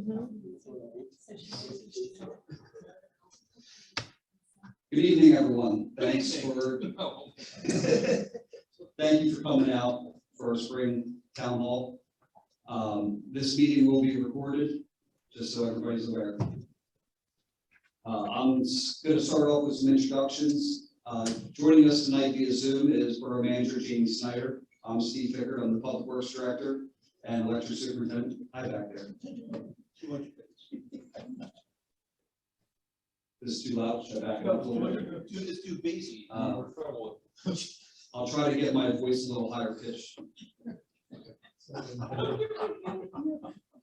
Good evening, everyone. Thanks for thank you for coming out for our spring town hall. This meeting will be recorded, just so everybody's aware. I'm going to start off with some introductions. Joining us tonight via Zoom is Borough Manager Jamie Snyder. I'm Steve Fickard. I'm the Public Works Director and Electric Superintendent. Hi back there. This is too loud. Should I back up a little bit? It's too busy. I'll try to get my voice a little higher pitched.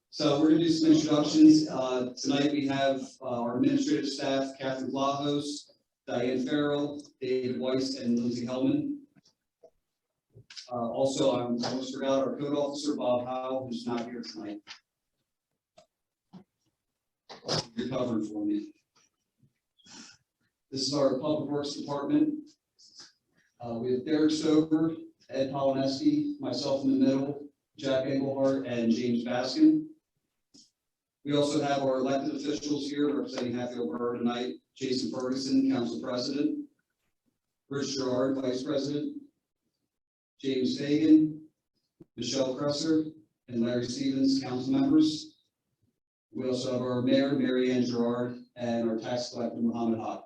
So we're going to do some introductions. Tonight we have our administrative staff, Catherine Vlahos, Diane Farrell, David Weiss, and Lindsay Hellman. Also, I almost forgot our code officer, Bob Howe, who's not here tonight. You're covering for me. This is our Public Works Department. We have Derek Stover, Ed Polineski, myself in the middle, Jack Engelhardt, and James Baskin. We also have our elected officials here representing Hatfield Borough tonight: Jason Ferguson, Council President; Rich Gerard, Vice President; James Fagan, Michelle Kresser, and Larry Stevens, Council members. We also have our Mayor, Mary Ann Gerard, and our Tax Collector, Muhammad Haq.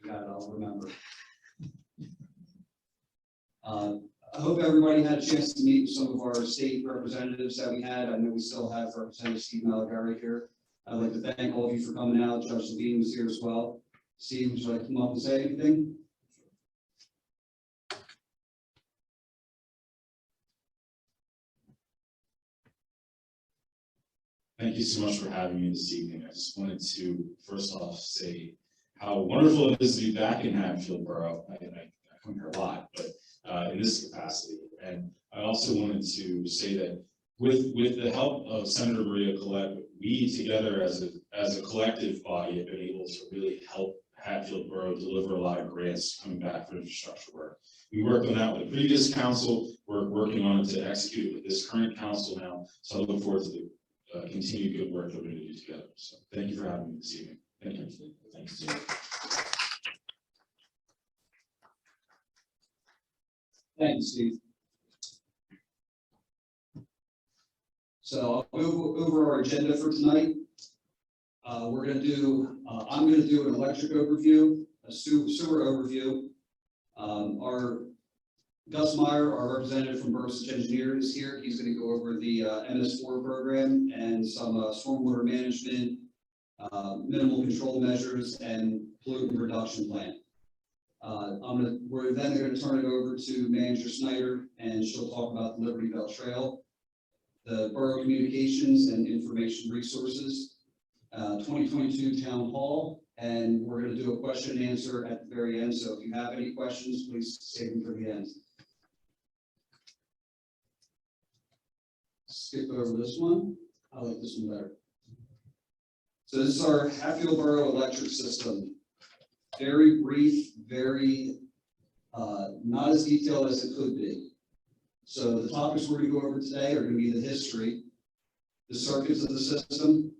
That I'll remember. I hope everybody had a chance to meet with some of our state representatives that we had. I know we still have Representative Steve Malagari here. I'd like to thank all of you for coming out. Judge Levine was here as well. Steve, would you like to come up and say anything? Thank you so much for having me this evening. I just wanted to first off say how wonderful it is to be back in Hatfield Borough. I come here a lot, but in this capacity. And I also wanted to say that with the help of Senator Maria Collette, we together as a collective body have been able to really help Hatfield Borough deliver a lot of grants coming back for infrastructure work. We worked on that with the previous council. We're working on it to execute it with this current council now. So I look forward to the continued good work that we're going to do together. So thank you for having me this evening. Thank you. Thanks, Steve. Thank you, Steve. So I'll go over our agenda for tonight. We're going to do, I'm going to do an electric overview, a sewer overview. Our Gus Meyer, our representative from Burstich Engineers, is here. He's going to go over the MS4 program and some stormwater management, minimal control measures, and pollutant reduction plan. We're then going to turn it over to Manager Snyder, and she'll talk about the Liberty Bell Trail, the Borough Communications and Information Resources, 2022 Town Hall, and we're going to do a question and answer at the very end. So if you have any questions, please save them for the end. Skip over this one. I like this one better. So this is our Hatfield Borough electric system. Very brief, very not as detailed as it could be. So the topics we're going to go over today are going to be the history, the circuits of the system,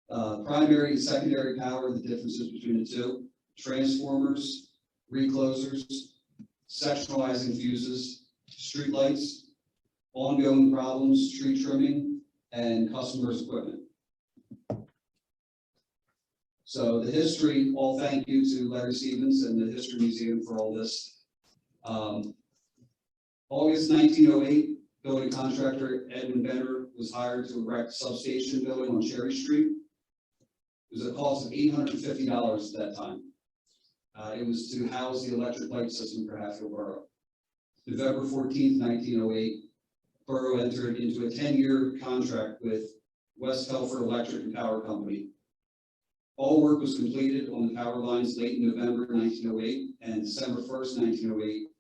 primary and secondary power, the differences between the two, transformers, reclosers, sectionalizing fuses, street lights, ongoing problems, tree trimming, and customers' equipment. So the history, all thank you to Larry Stevens and the History Museum for all this. August 1908, building contractor Edwin Benner was hired to erect a substation building on Cherry Street. It was a cost of $850 at that time. It was to house the electric light system for Hatfield Borough. November 14th, 1908, Borough entered into a 10-year contract with West Telford Electric and Power Company. All work was completed on the power lines late in November 1908, and December 1st, 1908,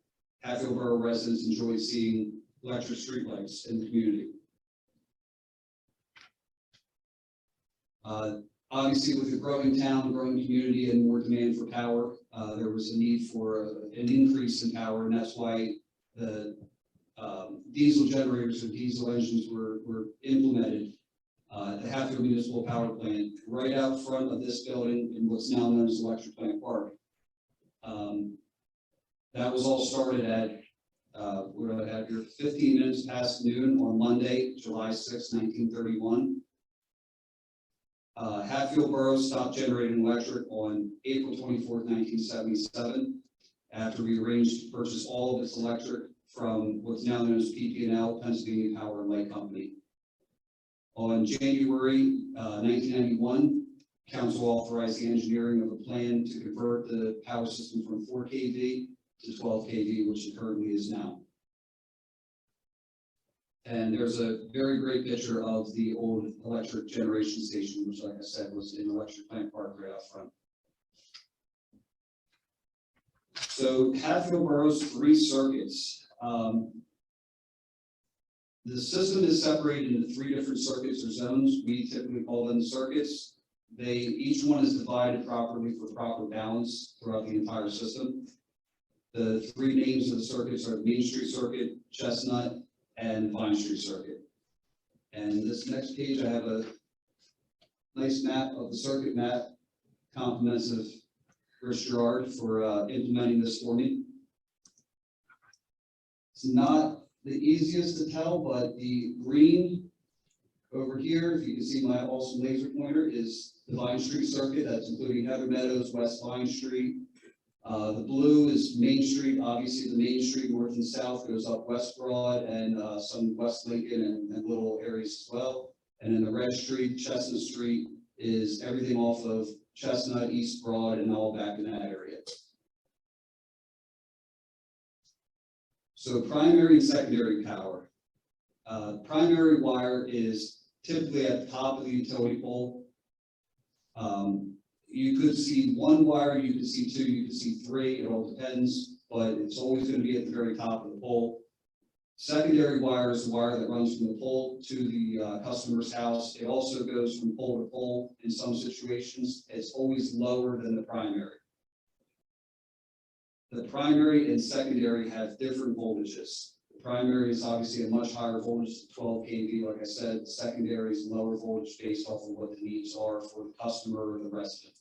Hatfield Borough residents enjoyed seeing electric streetlights in the community. Obviously, with the growing town, growing community, and more demand for power, there was a need for an increase in power, and that's why the diesel generators or diesel engines were implemented at the Hatfield Municipal Power Plant, right out front of this building in what's now known as Electric Plant Park. That was all started at, what do I have here, 15 minutes past noon on Monday, July 6, 1931. Hatfield Borough stopped generating electric on April 24, 1977, after we arranged to purchase all of its electric from what's now known as PP&L, Pennsylvania Power and Light Company. On January 1991, Council authorized the engineering of a plan to convert the power system from 4 kV to 12 kV, which it currently is now. And there's a very great picture of the old electric generation station, which, like I said, was in Electric Plant Park right out front. So Hatfield Borough's 3 circuits. The system is separated into 3 different circuits or zones. We typically call them circuits. Each one is divided properly for proper balance throughout the entire system. The 3 names of the circuits are Main Street Circuit, Chestnut, and Vine Street Circuit. And this next page, I have a nice map of the circuit map, compliments of Chris Gerard for implementing this for me. It's not the easiest to tell, but the green over here, if you can see my awesome laser pointer, is the Vine Street Circuit. That's including Heather Meadows, West Vine Street. The blue is Main Street. Obviously, the Main Street north and south goes up West Broad and some West Lincoln and little areas as well. And then the red street, Chestnut Street, is everything off of Chestnut, East Broad, and all back in that area. So primary and secondary power. Primary wire is typically at the top of the utility pole. You could see 1 wire, you could see 2, you could see 3, it all depends, but it's always going to be at the very top of the pole. Secondary wire is the wire that runs from the pole to the customer's house. It also goes from pole to pole in some situations. It's always lower than the primary. The primary and secondary have different voltages. The primary is obviously a much higher voltage, 12 kV, like I said. The secondary is lower voltage based off of what the needs are for the customer or the resident.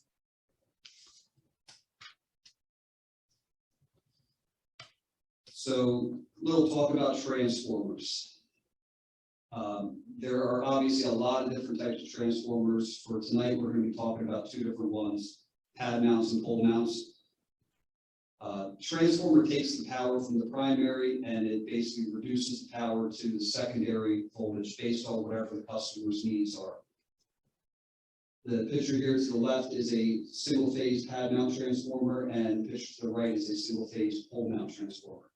So, little talk about transformers. There are obviously a lot of different types of transformers. For tonight, we're going to be talking about 2 different ones, pad mounts and pole mounts. Transformer takes the power from the primary and it basically reduces the power to the secondary voltage based on whatever the customer's needs are. The picture here to the left is a single-phase pad mount transformer, and the picture to the right is a single-phase pole mount transformer.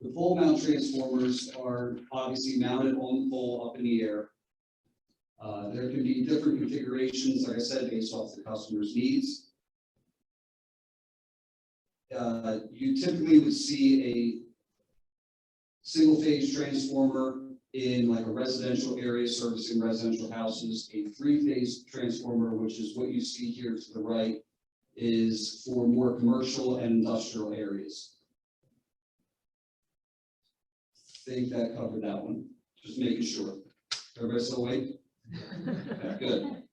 The pole mount transformers are obviously mounted on the pole up in the air. There can be different configurations, like I said, based off the customer's needs. You typically would see a single-phase transformer in like a residential area servicing residential houses. A 3-phase transformer, which is what you see here to the right, is for more commercial and industrial areas. I think that covered that one. Just making sure. Everybody still awake? Okay, good.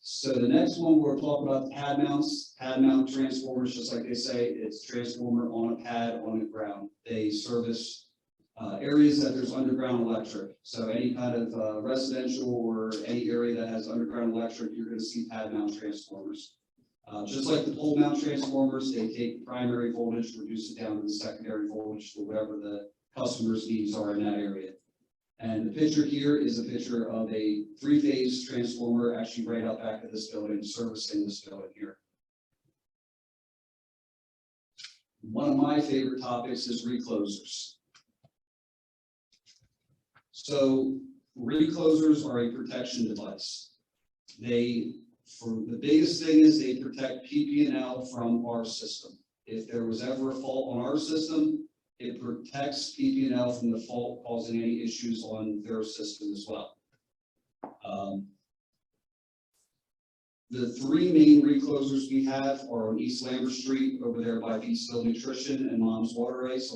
So the next one, we're talking about the pad mounts. Pad mount transformers, just like they say, it's transformer on a pad on the ground. They service areas that there's underground electric. So any kind of residential or any area that has underground electric, you're going to see pad mount transformers. Just like the pole mount transformers, they take primary voltage, reduce it down to the secondary voltage to whatever the customer's needs are in that area. And the picture here is a picture of a 3-phase transformer actually right out back of this building, servicing this building here. One of my favorite topics is reclosers. So reclosers are a protection device. The biggest thing is they protect PP&L from our system. If there was ever a fault on our system, it protects PP&L from the fault causing any issues on their system as well. The three main reclosers we have are on East Lambert Street over there by Beachville Nutrition and Mom's Water Ice.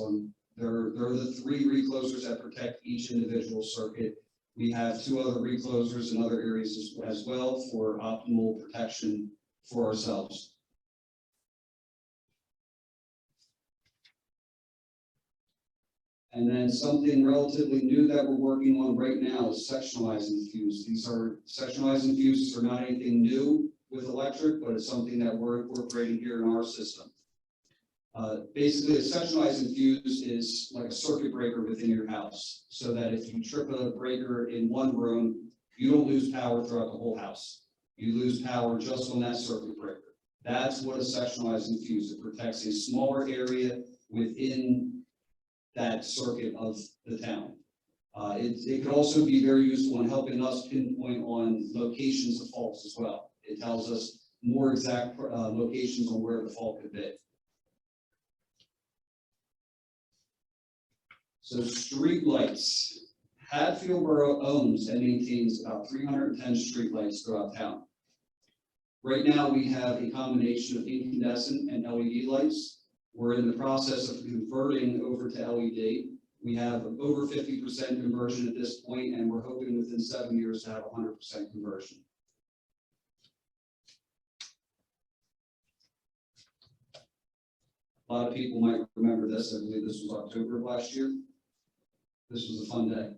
They're the three reclosers that protect each individual circuit. We have two other reclosers in other areas as well for optimal protection for ourselves. And then something relatively new that we're working on right now is sectionalizing fuse. Sectionalizing fuses are not anything new with electric, but it's something that we're incorporating here in our system. Basically, a sectionalizing fuse is like a circuit breaker within your house, so that if you trip a breaker in one room, you don't lose power throughout the whole house. You lose power just on that circuit breaker. That's what a sectionalizing fuse is. It protects a smaller area within that circuit of the town. It could also be very useful in helping us pinpoint on locations of faults as well. It tells us more exact locations on where the fault could be. So street lights. Hatfield Borough owns and maintains about 310 street lights throughout town. Right now, we have a combination of incandescent and LED lights. We're in the process of converting over to LED. We have over 50% conversion at this point, and we're hoping within 7 years to have 100% conversion. A lot of people might remember this. I believe this was October of last year. This was a fun day.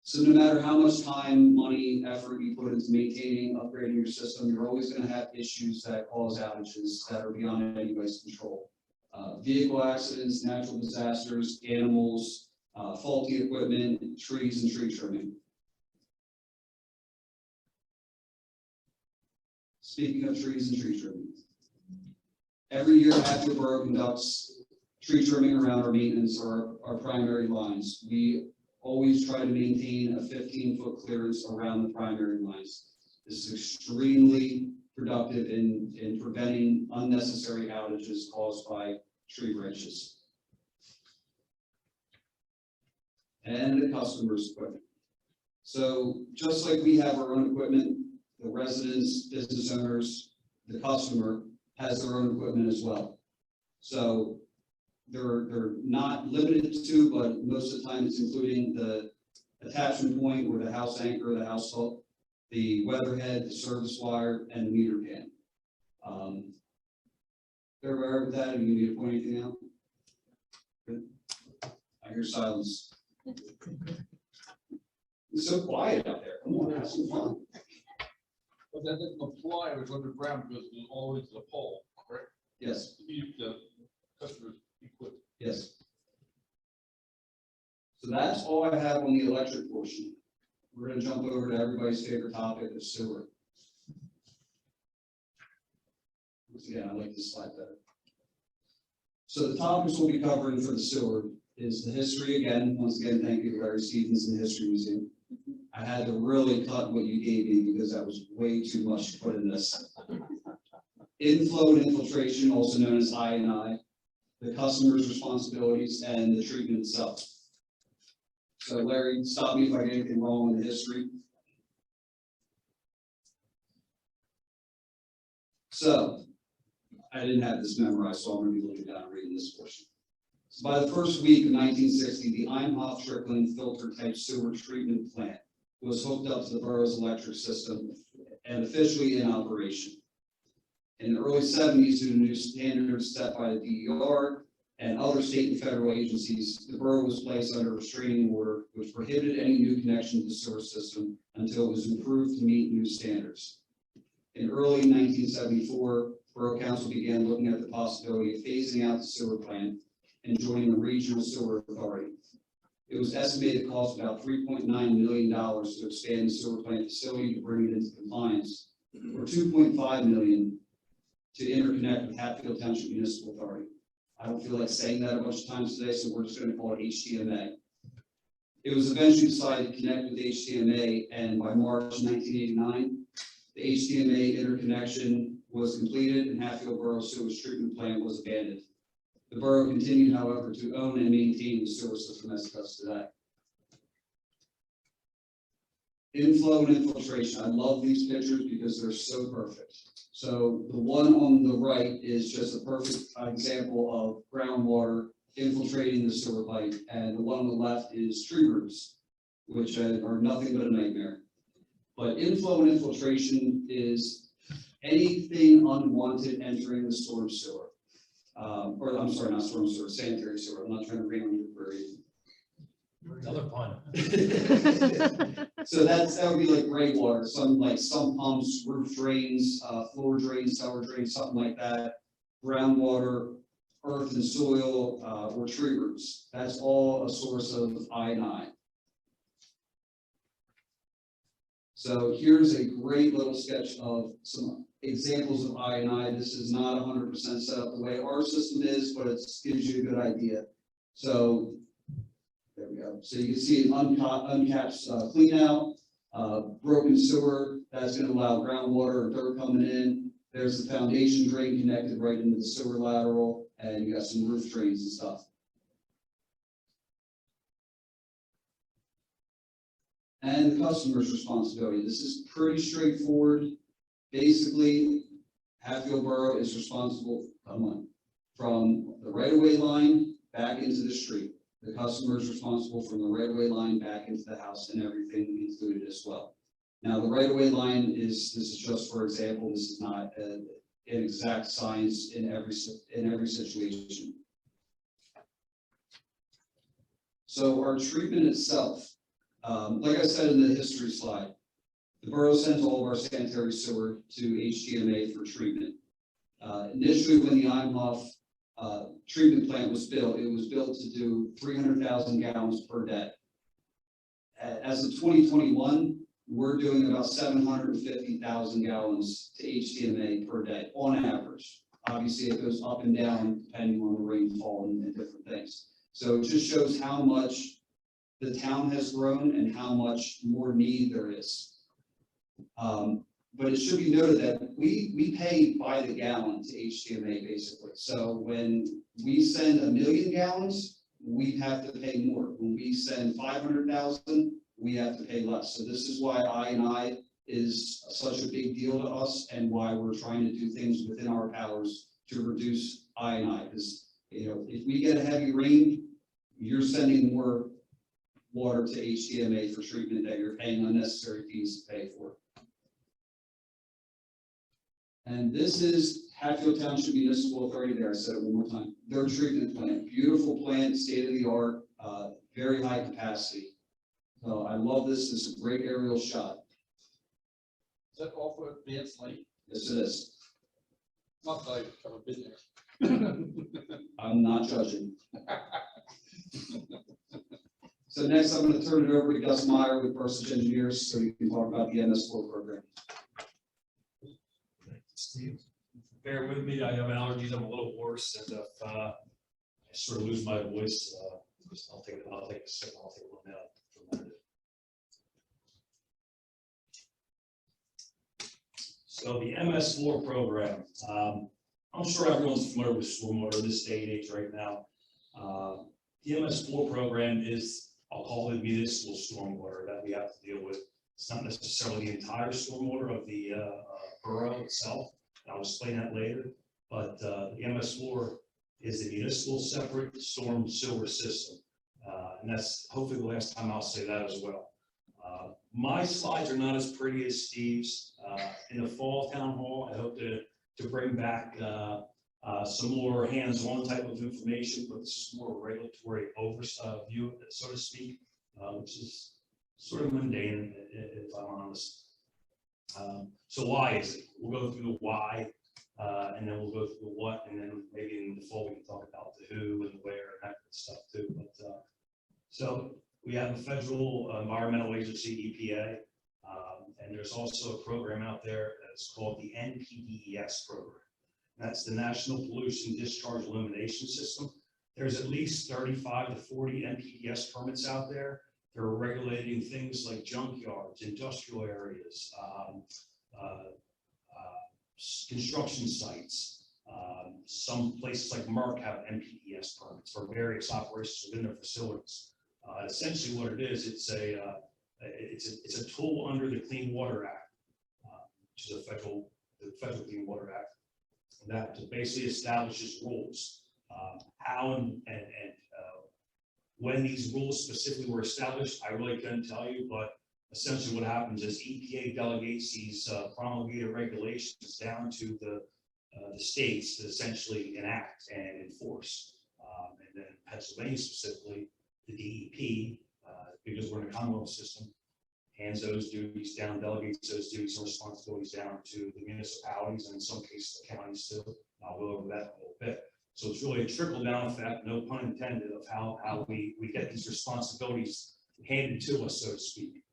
So no matter how much time, money, effort you put into maintaining, upgrading your system, you're always going to have issues that cause outages that are beyond anybody's control. Vehicle accidents, natural disasters, animals, faulty equipment, trees and tree trimming. Speaking of trees and tree trimming, every year Hatfield Borough conducts tree trimming around our maintenance or our primary lines. We always try to maintain a 15-foot clearance around the primary lines. This is extremely productive in preventing unnecessary outages caused by tree branches. And the customer's equipment. So just like we have our own equipment, the residents, business owners, the customer has their own equipment as well. So they're not limited to, but most of the time it's including the attachment point or the house anchor, the house hook, the weatherhead, the service wire, and the meter pan. They're aware of that. Do you need to point anything out? Good. I hear silence. It's so quiet out there. Come on, have some fun. But that doesn't apply if it's underground because it's always the pole, correct? Yes, To keep the customers equipped. yes. So that's all I have on the electric portion. We're going to jump over to everybody's favorite topic of sewer. Once again, I like this slide better. So the topics we'll be covering for the sewer is the history again. Once again, thank you to Larry Stevens and the History Museum. I had to really cut what you gave me because that was way too much to put in this. Inflow and infiltration, also known as I&I, the customer's responsibilities, and the treatment itself. So Larry, stop me if I get anything wrong in the history. So, I didn't have this memorized, so I'm going to be looking down and reading this portion. So by the first week of 1960, the Imhoff trickling filter type sewer treatment plant was hooked up to the borough's electric system and officially in operation. In the early 70s, due to new standards set by the DER and other state and federal agencies, the borough was placed under a restraining order which prohibited any new connection to the sewer system until it was improved to meet new standards. In early 1974, Borough Council began looking at the possibility of phasing out the sewer plant and joining a regional sewer authority. It was estimated to cost about $3.9 million to expand the sewer plant facility to bring it into compliance, or $2.5 million to interconnect with Hatfield Township Municipal Authority. I don't feel like saying that a bunch of times today, so we're just going to call it HTMA. It was eventually decided to connect with HTMA, and by March 1989, the HTMA interconnection was completed and Hatfield Borough sewage treatment plant was abandoned. The borough continued, however, to own and maintain the sewer system as it does today. Inflow and infiltration. I love these pictures because they're so perfect. So the one on the right is just a perfect example of groundwater infiltrating the sewer pipe, and the one on the left is tree roots, which are nothing but a nightmare. But inflow and infiltration is anything unwanted entering the storm sewer. Or I'm sorry, not storm sewer, sanitary sewer. I'm not trying to bring on your query. Another pun. So that would be like gray water, some pumps, roof drains, floor drains, cellar drains, something like that. Groundwater, earth and soil, or tree roots. That's all a source of I&I. So here's a great little sketch of some examples of I&I. This is not 100% set up the way our system is, but it gives you a good idea. So there we go. So you can see an uncapped clean out, broken sewer. That's going to allow groundwater or dirt coming in. There's the foundation drain connected right into the sewer lateral, and you got some roof drains and stuff. And the customer's responsibility. This is pretty straightforward. Basically, Hatfield Borough is responsible, from the right-of-way line back into the street. The customer is responsible from the right-of-way line back into the house and everything included as well. Now, the right-of-way line this is just for example, this is not an exact science in every situation. So our treatment itself, like I said in the history slide, the borough sends all of our sanitary sewer to HTMA for treatment. Initially, when the Imhoff treatment plant was built, it was built to do 300,000 gallons per day. As of 2021, we're doing about 750,000 gallons to HTMA per day on average. Obviously, it goes up and down depending on the rainfall and different things. So it just shows how much the town has grown and how much more need there is. But it should be noted that we pay by the gallon to HTMA basically. So when we send 1 million gallons, we have to pay more. When we send 500,000, we have to pay less. So this is why I&I is such a big deal to us and why we're trying to do things within our powers to reduce I&I. Because if we get a heavy rain, you're sending more water to HTMA for treatment that you're paying unnecessary fees to pay for. And this is Hatfield Township Municipal Authority there. I said it one more time. Their treatment plant, beautiful plant, state of the art, very high capacity. So I love this. This is a great aerial shot. Is that off of Vance Lake? Yes, it is. Not that I've ever been there. I'm not judging. So next, I'm going to turn it over to Gus Meyer with Burstich Engineers so you can talk about the MS4 program. Steve, bear with me. I have allergies. I'm a little hoarse, and if I sort of lose my voice, I'll take a sip. I'll take one out for a minute. So the MS4 program. I'm sure everyone's familiar with stormwater this day and age right now. The MS4 program is, I'll call it municipal stormwater that we have to deal with. It's not necessarily the entire stormwater of the borough itself. I'll explain that later. But the MS4 is the municipal separate storm sewer system. And that's hopefully the last time I'll say that as well. My slides are not as pretty as Steve's. In the fall town hall, I hope to bring back some more hands-on type of information, but this is more regulatory view of it, so to speak, which is sort of mundane, if I'm honest. So why is it? We'll go through the why, and then we'll go through the what, and then maybe in the fall we can talk about the who and the where and that kind of stuff too. But so we have a federal environmental agency, EPA, and there's also a program out there that's called the NPDES program. That's the National Pollution Discharge Elimination System. There's at least 35 to 40 NPDES permits out there. They're regulating things like junkyards, industrial areas, construction sites. Some places like Merck have NPDES permits for various operations within their facilities. Essentially what it is, it's it's a tool under the Clean Water Act, which is the Federal Clean Water Act, that basically establishes rules, how and when these rules specifically were established, I really couldn't tell you, but essentially what happens is EPA delegates these promulgated regulations down to the states to essentially enact and enforce. And then Pennsylvania specifically, the DEP, because we're in a Commonwealth system, hands those duties down, delegates those duties and responsibilities down to the municipalities and in some cases the counties too. I'll go over that a little bit. So it's really a trickle down effect, no pun intended, of how we get these responsibilities handed to us, so to speak.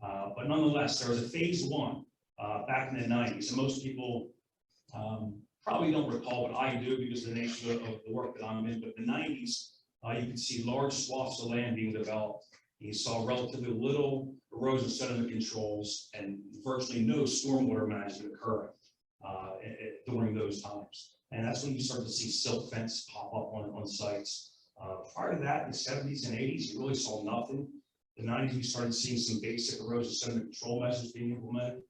But nonetheless, there was a phase one back in the 90s, and most people probably don't recall, but I do because of the nature of the work that I'm in. But in the 90s, you could see large swaths of land being developed. You saw relatively little erosion sediment controls and virtually no stormwater management occurring during those times. And that's when you start to see silt fence pop up on sites. Prior to that, in the 70s and 80s, you really saw nothing. In the 90s, we started seeing some basic erosion sediment control measures being implemented.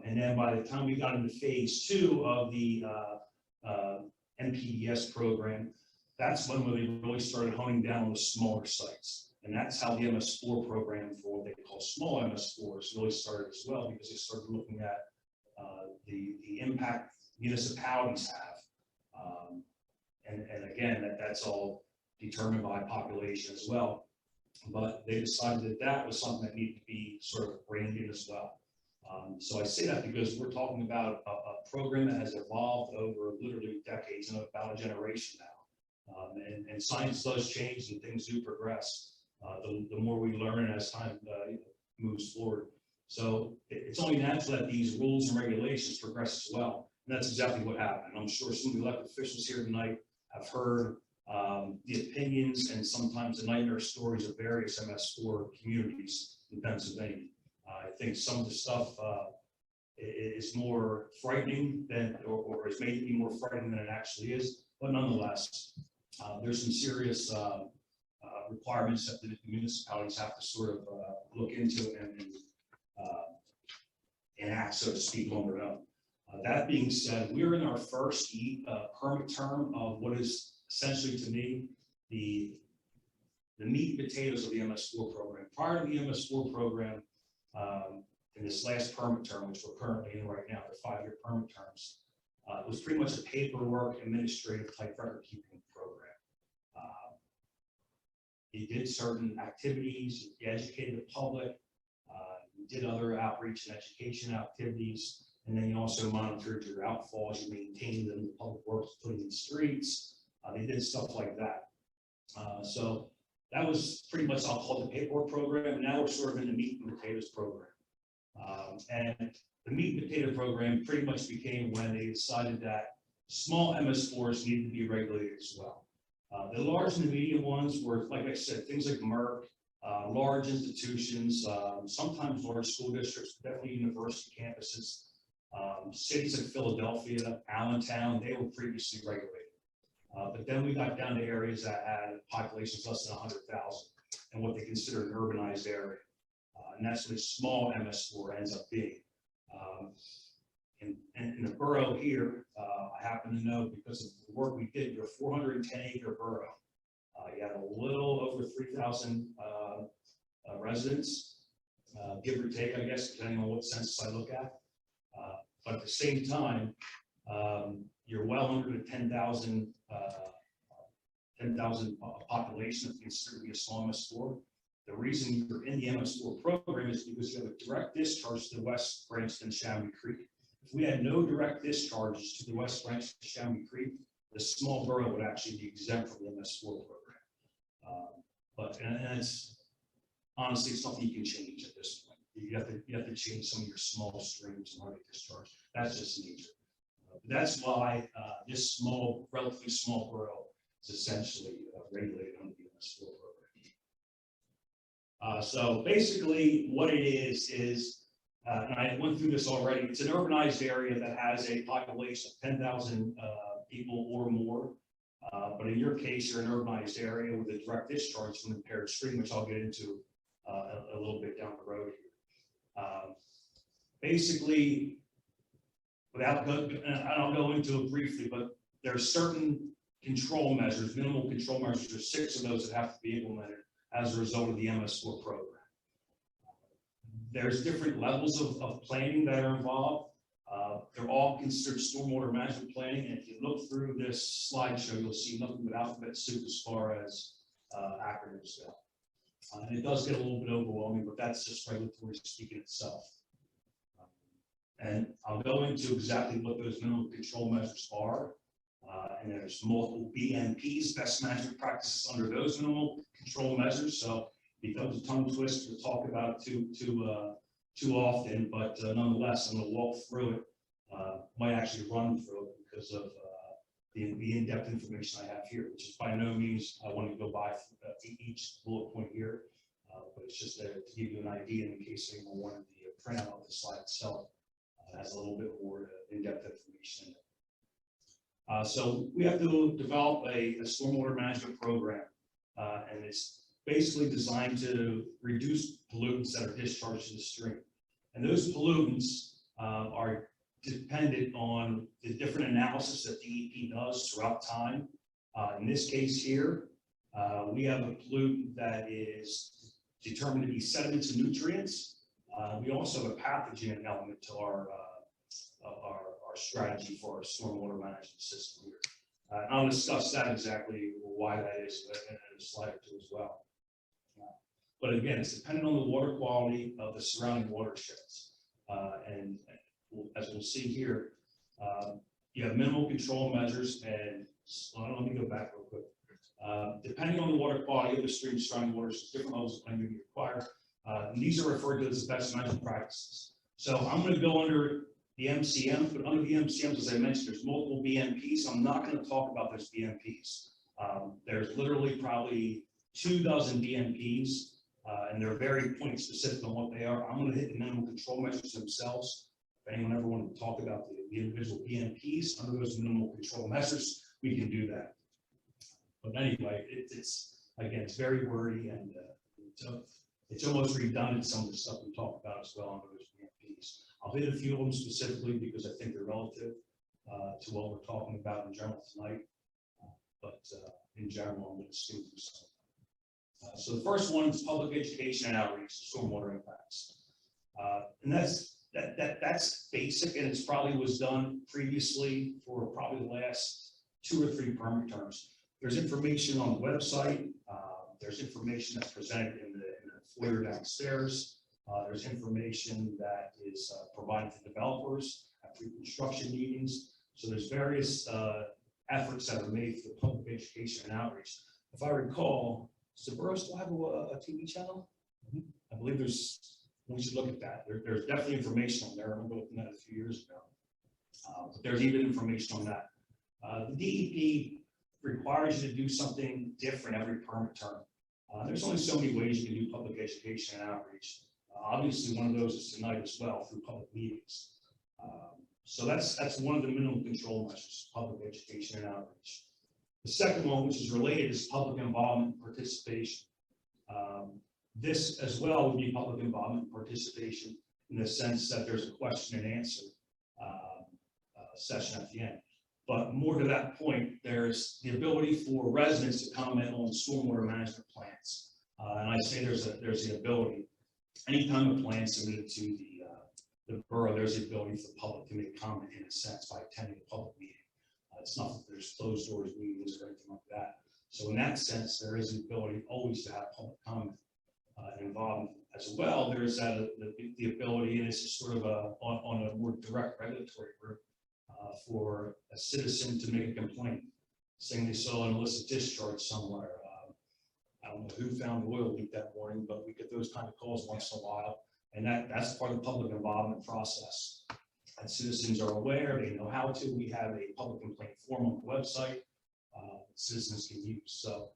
And then by the time we got into phase two of the NPDES program, that's when we really started honing down on the smaller sites. And that's how the MS4 program for what they call small MS4s really started as well, because they started looking at the impact municipalities have. And again, that's all determined by population as well. But they decided that that was something that needed to be sort of reined in as well. So I say that because we're talking about a program that has evolved over literally decades and about a generation now. And science does change and things do progress. The more we learn as time moves forward. So it's only natural that these rules and regulations progress as well. And that's exactly what happened. I'm sure some of the elected officials here tonight have heard the opinions and sometimes the nightmare stories of various MS4 communities in Pennsylvania. I think some of the stuff is more frightening than, or is made to be more frightening than it actually is. But nonetheless, there's some serious requirements that the municipalities have to sort of look into and enact, so to speak, on their own. That being said, we're in our first permit term of what is essentially, to me, the meat and potatoes of the MS4 program. Prior to the MS4 program, in this last permit term, which we're currently in right now, the 5-year permit terms, it was pretty much a paperwork administrative type record keeping program. You did certain activities, you educated the public, you did other outreach and education activities, and then you also monitored your outfalls, you maintained them, the public works, putting in the streets. They did stuff like that. So that was pretty much, I'll call it the paperwork program. Now we're sort of in the meat and potatoes program. And the meat and potato program pretty much became when they decided that small MS4s needed to be regulated as well. The large and the medium ones were, like I said, things like Merck, large institutions, sometimes large school districts, definitely university campuses, cities like Philadelphia, Allentown, they were previously regulated. But then we got down to areas that had populations less than 100,000 and what they consider an urbanized area. And that's what a small MS4 ends up being. In the borough here, I happen to know because of the work we did, you're a 410-acre borough. You had a little over 3,000 residents, give or take, I guess, depending on what census I look at. But at the same time, you're well under the 10,000 population that considered to be a small MS4. The reason you're in the MS4 program is because you have a direct discharge to the West Branch and Chamonix Creek. If we had no direct discharges to the West Branch and Chamonix Creek, the small borough would actually be exempt from the MS4 program. But it's honestly, it's nothing you can change at this point. You have to change some of your small streams and how they discharge. That's just nature. That's why this relatively small borough is essentially regulated under the MS4 program. So basically what it is, and I went through this already, it's an urbanized area that has a population of 10,000 people or more. But in your case, you're an urbanized area with a direct discharge from the impaired stream, which I'll get into a little bit down the road here. Basically, I'll go into it briefly, but there are certain control measures, minimal control measures, there's 6 of those that have to be implemented as a result of the MS4 program. There's different levels of planning that are involved. They're all considered stormwater management planning, and if you look through this slideshow, you'll see nothing but alphabet soup as far as acronyms go. And it does get a little bit overwhelming, but that's just regulatory speaking itself. And I'll go into exactly what those minimum control measures are. And there's multiple BMPs, best management practices, under those minimal control measures. So it becomes a tongue twister to talk about it too often, but nonetheless, I'm going to walk through it. Might actually run through it because of the in-depth information I have here, which is by no means I want to go by each bullet point here, but it's just to give you an idea in case anyone wanted the printout of the slide itself. Has a little bit more in-depth information in it. So we have to develop a stormwater management program, and it's basically designed to reduce pollutants that are discharged to the stream. And those pollutants are dependent on the different analysis that DEP does throughout time. In this case here, we have a pollutant that is determined to be sediments and nutrients. We also have a pathogen element to our strategy for our stormwater management system here. And I'll discuss that exactly why that is in a slide or two as well. But again, it's dependent on the water quality of the surrounding watersheds. And as we'll see here, you have minimal control measures, and let me go back real quick. Depending on the water quality of the stream surrounding waters, different levels of planning may be required. And these are referred to as best management practices. So I'm going to go under the MCMs, but under the MCMs, as I mentioned, there's multiple BMPs. I'm not going to talk about those BMPs. There's literally probably 24 BMPs, and they're very point specific on what they are. I'm going to hit the minimum control measures themselves. If anyone ever wanted to talk about the individual BMPs under those minimal control measures, we can do that. But anyway, it's very wordy, and it's almost redundant, some of the stuff we talk about as well under those BMPs. I'll hit a few of them specifically because I think they're relative to what we're talking about in general tonight. But in general, I'm going to skim through some. So the first one is public education and outreach, stormwater impacts. And that's basic, and it's probably was done previously for probably the last 2 or 3 permit terms. There's information on the website. There's information that's presented in the foyer downstairs. There's information that is provided to developers at pre-construction meetings. So there's various efforts that are made for public education and outreach. If I recall, does the borough still have a TV channel? I believe we should look at that. There's definitely information on there. I remember looking at it a few years ago. But there's even information on that. The DEP requires you to do something different every permit term. There's only so many ways you can do public education and outreach. Obviously, one of those is tonight as well through public meetings. So that's one of the minimum control measures, public education and outreach. The second one, which is related, is public involvement and participation. This as well would be public involvement and participation in the sense that there's a question and answer session at the end. But more to that point, there's the ability for residents to comment on stormwater management plans. And I say there's the ability. Anytime a plan is submitted to the borough, there's the ability for the public to make comment in a sense by attending a public meeting. It's not that there's closed doors meetings or anything like that. So in that sense, there is an ability always to have public comment involved as well. There's the ability, and this is sort of on a more direct regulatory route for a citizen to make a complaint, saying they saw an illicit discharge somewhere. I don't know who found the oil leak that morning, but we get those kind of calls once in a while, and that's part of the public involvement process. And citizens are aware, they know how to. We have a public complaint form on the website citizens can use. So,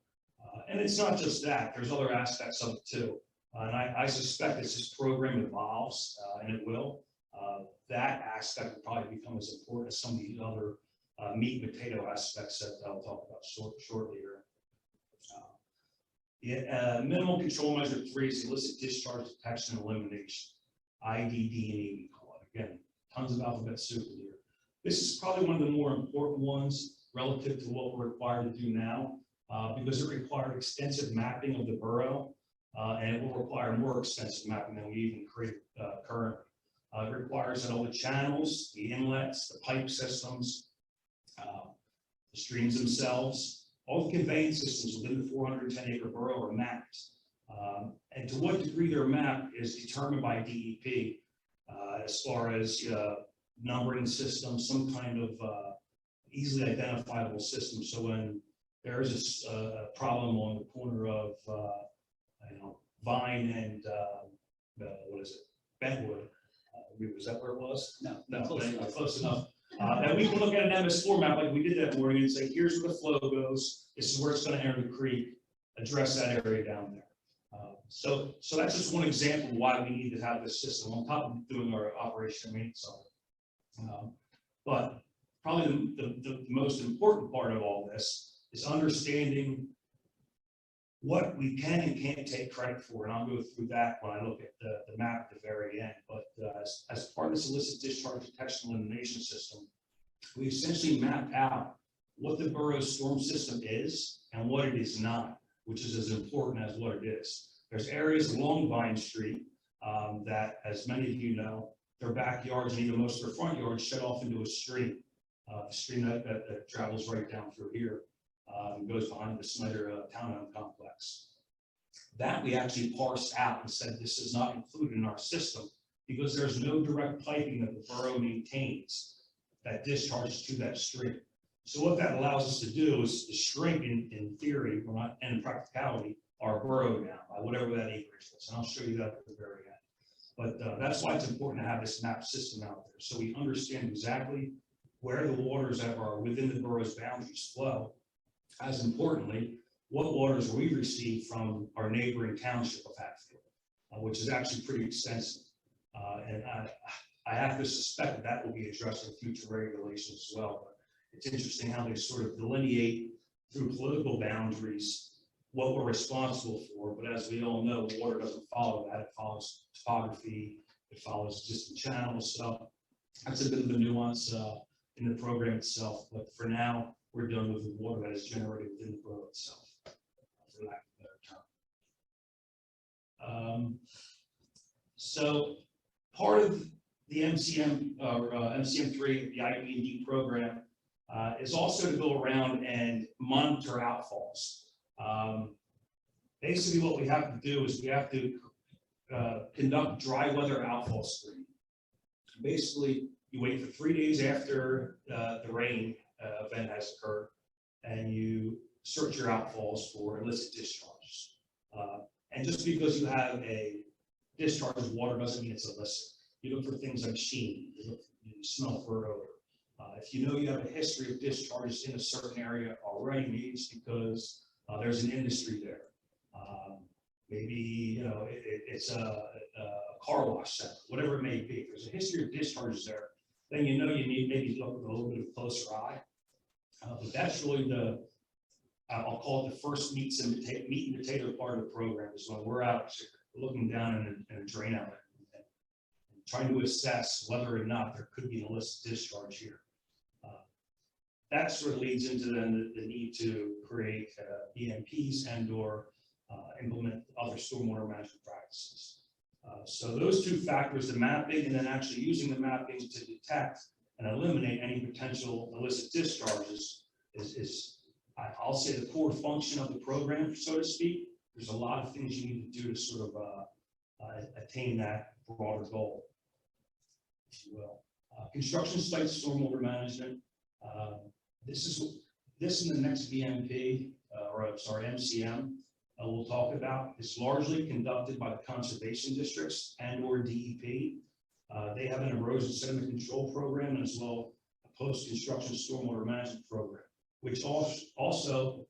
and it's not just that, there's other aspects of it too. And I suspect as this program evolves, and it will, that aspect will probably become as important as some of these other meat and potato aspects that I'll talk about shortly here. The minimal control measure 3 is illicit discharge detection and elimination, IDD&E we call it. Again, tons of alphabet soup in here. This is probably one of the more important ones relative to what we're required to do now, because it required extensive mapping of the borough, and it will require more extensive mapping than we even create currently. It requires that all the channels, the inlets, the pipe systems, the streams themselves, all the conveyance systems within the 410-acre borough are mapped. And to what degree they're mapped is determined by DEP, as far as numbering systems, some kind of easily identifiable system. So when there is a problem on the corner of Vine and what is it, Bentwood, was that where it was? No, But anyway, close enough. And we can look at an MS4 map like we did that morning and say, here's where the flow goes. This is where it's going to enter the creek. Address that area down there. So that's just one example of why we need to have this system on top of doing our operation maintenance on it. But probably the most important part of all this is understanding what we can and can't take credit for, and I'll go through that when I look at the map at the very end. But as part of this illicit discharge detection elimination system, we essentially mapped out what the borough's storm system is and what it is not, which is as important as what it is. There's areas along Vine Street that, as many of you know, their backyards and even most of their front yards shut off into a stream, the stream that travels right down through here. And goes behind the Snyder townhome complex. That we actually parsed out and said this is not included in our system because there's no direct piping that the borough maintains that discharges to that stream. So what that allows us to do is to shrink in theory, and in practicality, our borough down by whatever that acreage is. And I'll show you that at the very end. But that's why it's important to have this map system out there so we understand exactly where the waters that are within the borough's boundaries flow. As importantly, what waters we receive from our neighboring township of Hatfield, which is actually pretty extensive. And I have to suspect that will be addressed in future regulations as well. But it's interesting how they sort of delineate through political boundaries what we're responsible for. But as we all know, water doesn't follow that. It follows topography, it follows distant channels. So that's a bit of a nuance in the program itself. But for now, we're dealing with the water that is generated within the borough itself, for lack of a better term. So part of the MCM or MCM3, the IB&D program, is also to go around and monitor outfalls. Basically, what we have to do is we have to conduct dry weather outfall screening. Basically, you wait for 3 days after the rain event has occurred, and you search your outfalls for illicit discharges. And just because you have a discharge of water doesn't mean it's illicit. You look for things like sheen, you smell for odor. If you know you have a history of discharges in a certain area already, maybe it's because there's an industry there. Maybe it's a car wash center, whatever it may be. If there's a history of discharges there, then you know you need maybe look with a little bit of a closer eye. But that's really I'll call it the first meat and potato part of the program, is when we're out looking down in a drain outlet and trying to assess whether or not there could be an illicit discharge here. That sort of leads into then the need to create BMPs and or implement other stormwater management practices. So those two factors, the mapping and then actually using the mapping to detect and eliminate any potential illicit discharges is I'll say the core function of the program, so to speak. There's a lot of things you need to do to sort of attain that broader goal, if you will. Construction site stormwater management. This in the next BMP, MCM, we'll talk about. It's largely conducted by the conservation districts and or DEP. They have an erosion sediment control program as well a post-construction stormwater management program, which also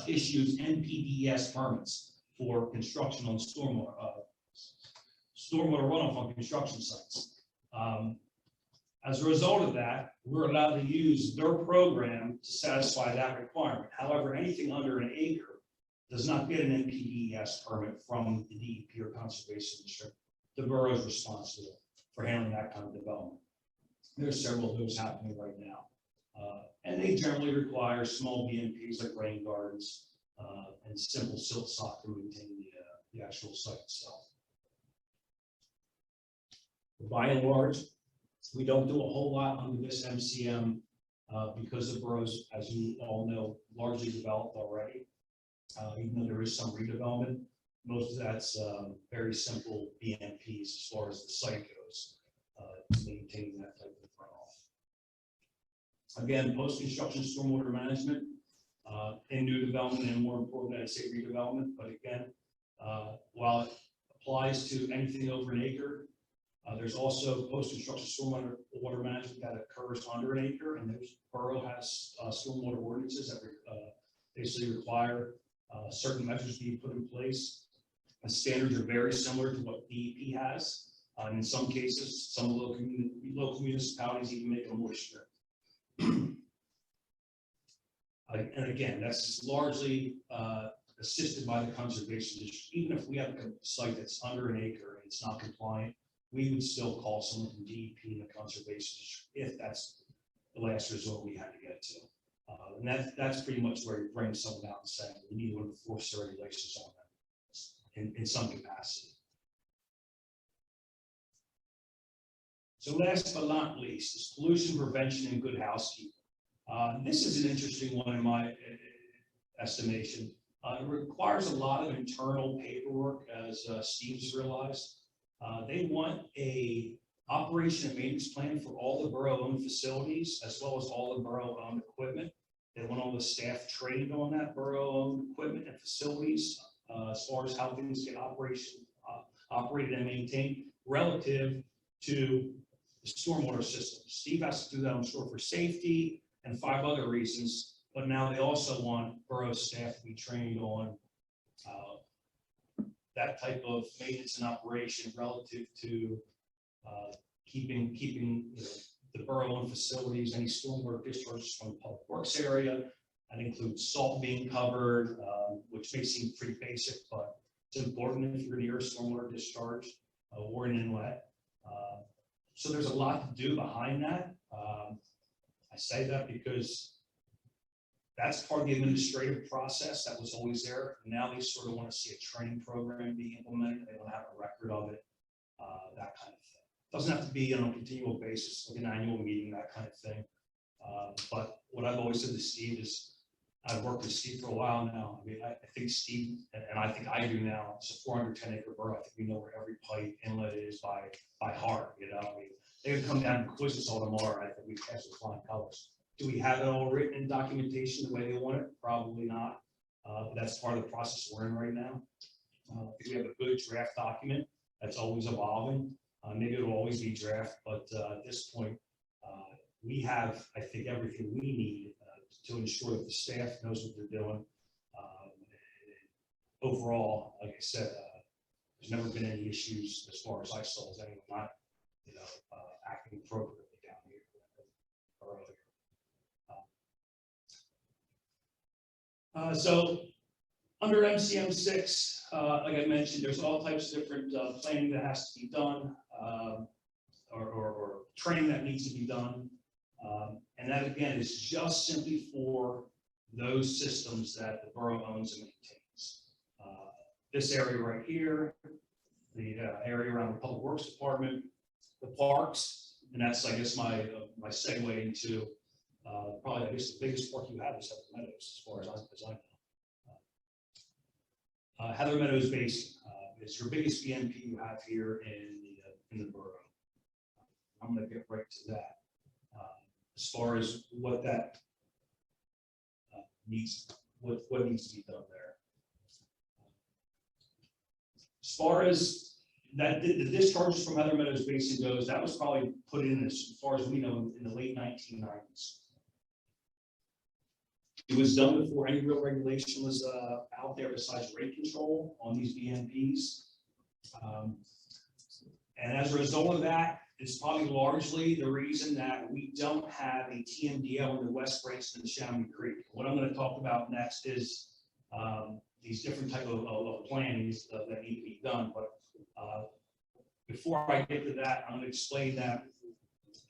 issues NPDES permits for construction on stormwater runoff on construction sites. As a result of that, we're allowed to use their program to satisfy that requirement. However, anything under an acre does not get an NPDES permit from the DEP or Conservation District, the borough is responsible for handling that kind of development. There's several of those happening right now. And they generally require small BMPs like rain gardens and simple silt sock to maintain the actual site itself. By and large, we don't do a whole lot under this MCM because the boroughs, as you all know, largely developed already. Even though there is some redevelopment, most of that's very simple BMPs as far as the site goes, to maintain that type of runoff. Again, post-construction stormwater management in new development, and more important, I'd say redevelopment. But again, while it applies to anything over an acre, there's also post-construction stormwater water management that occurs under an acre, and there's borough has stormwater ordinances that basically require certain measures to be put in place. And standards are very similar to what DEP has. And in some cases, some local municipalities even make them more strict. And again, that's largely assisted by the conservation district. Even if we have a site that's under an acre and it's not compliant, we would still call someone from DEP and the conservation district if that's the last resort we had to get to. And that's pretty much where you bring someone out and saying we need to enforce the regulations on them in some capacity. So last but not least is pollution prevention and good housekeeping. This is an interesting one in my estimation. It requires a lot of internal paperwork, as Steve's realized. They want a operation and maintenance plan for all the borough-owned facilities, as well as all the borough-owned equipment. They want all the staff trained on that borough-owned equipment and facilities, as far as how things get operated and maintained relative to the stormwater system. Steve has to do that, I'm sure, for safety and 5 other reasons, but now they also want borough staff to be trained on that type of maintenance and operation relative to keeping the borough-owned facilities, any stormwater discharges from the public works area. That includes salt being covered, which may seem pretty basic, but it's important if you're near a stormwater discharge or an inlet. So there's a lot to do behind that. I say that because that's part of the administrative process that was always there. Now they sort of want to see a training program be implemented. They want to have a record of it, that kind of thing. Doesn't have to be on a continual basis, like an annual meeting, that kind of thing. But what I've always said to Steve is, I've worked with Steve for a while now. I mean, I think Steve, and I think I do now, it's a 410-acre borough. I think we know where every pipe inlet is by heart, you know. I mean, they would come down and quiz us all tomorrow. I think we pass with flying colors. Do we have it all written in documentation the way they want it? Probably not. But that's part of the process we're in right now. We have a good draft document that's always evolving. Maybe it'll always be draft, but at this point, we have, I think, everything we need to ensure that the staff knows what they're doing. Overall, like I said, there's never been any issues as far as I saw as anyone not, acting appropriately down here or earlier. So under MCM 6, like I mentioned, there's all types of different planning that has to be done, or training that needs to be done. And that, again, is just simply for those systems that the borough owns and maintains. This area right here, the area around the Public Works Department, the parks, and that's, I guess, my segue into probably, I guess, the biggest park you have is Heather Meadows, as far as I know. Heather Meadows Basin is your biggest BMP you have here in the borough. I'm going to get right to that. As far as what that needs, what needs to be done there. As far as that, the discharges from Heather Meadows Basin goes, that was probably put in, as far as we know, in the late 1990s. It was done before any real regulation was out there besides rate control on these BMPs. And as a result of that, it's probably largely the reason that we don't have a TMDL in the West Branch and the Chamonix Creek. What I'm going to talk about next is these different type of plannings that need to be done. But before I get to that, I'm going to explain that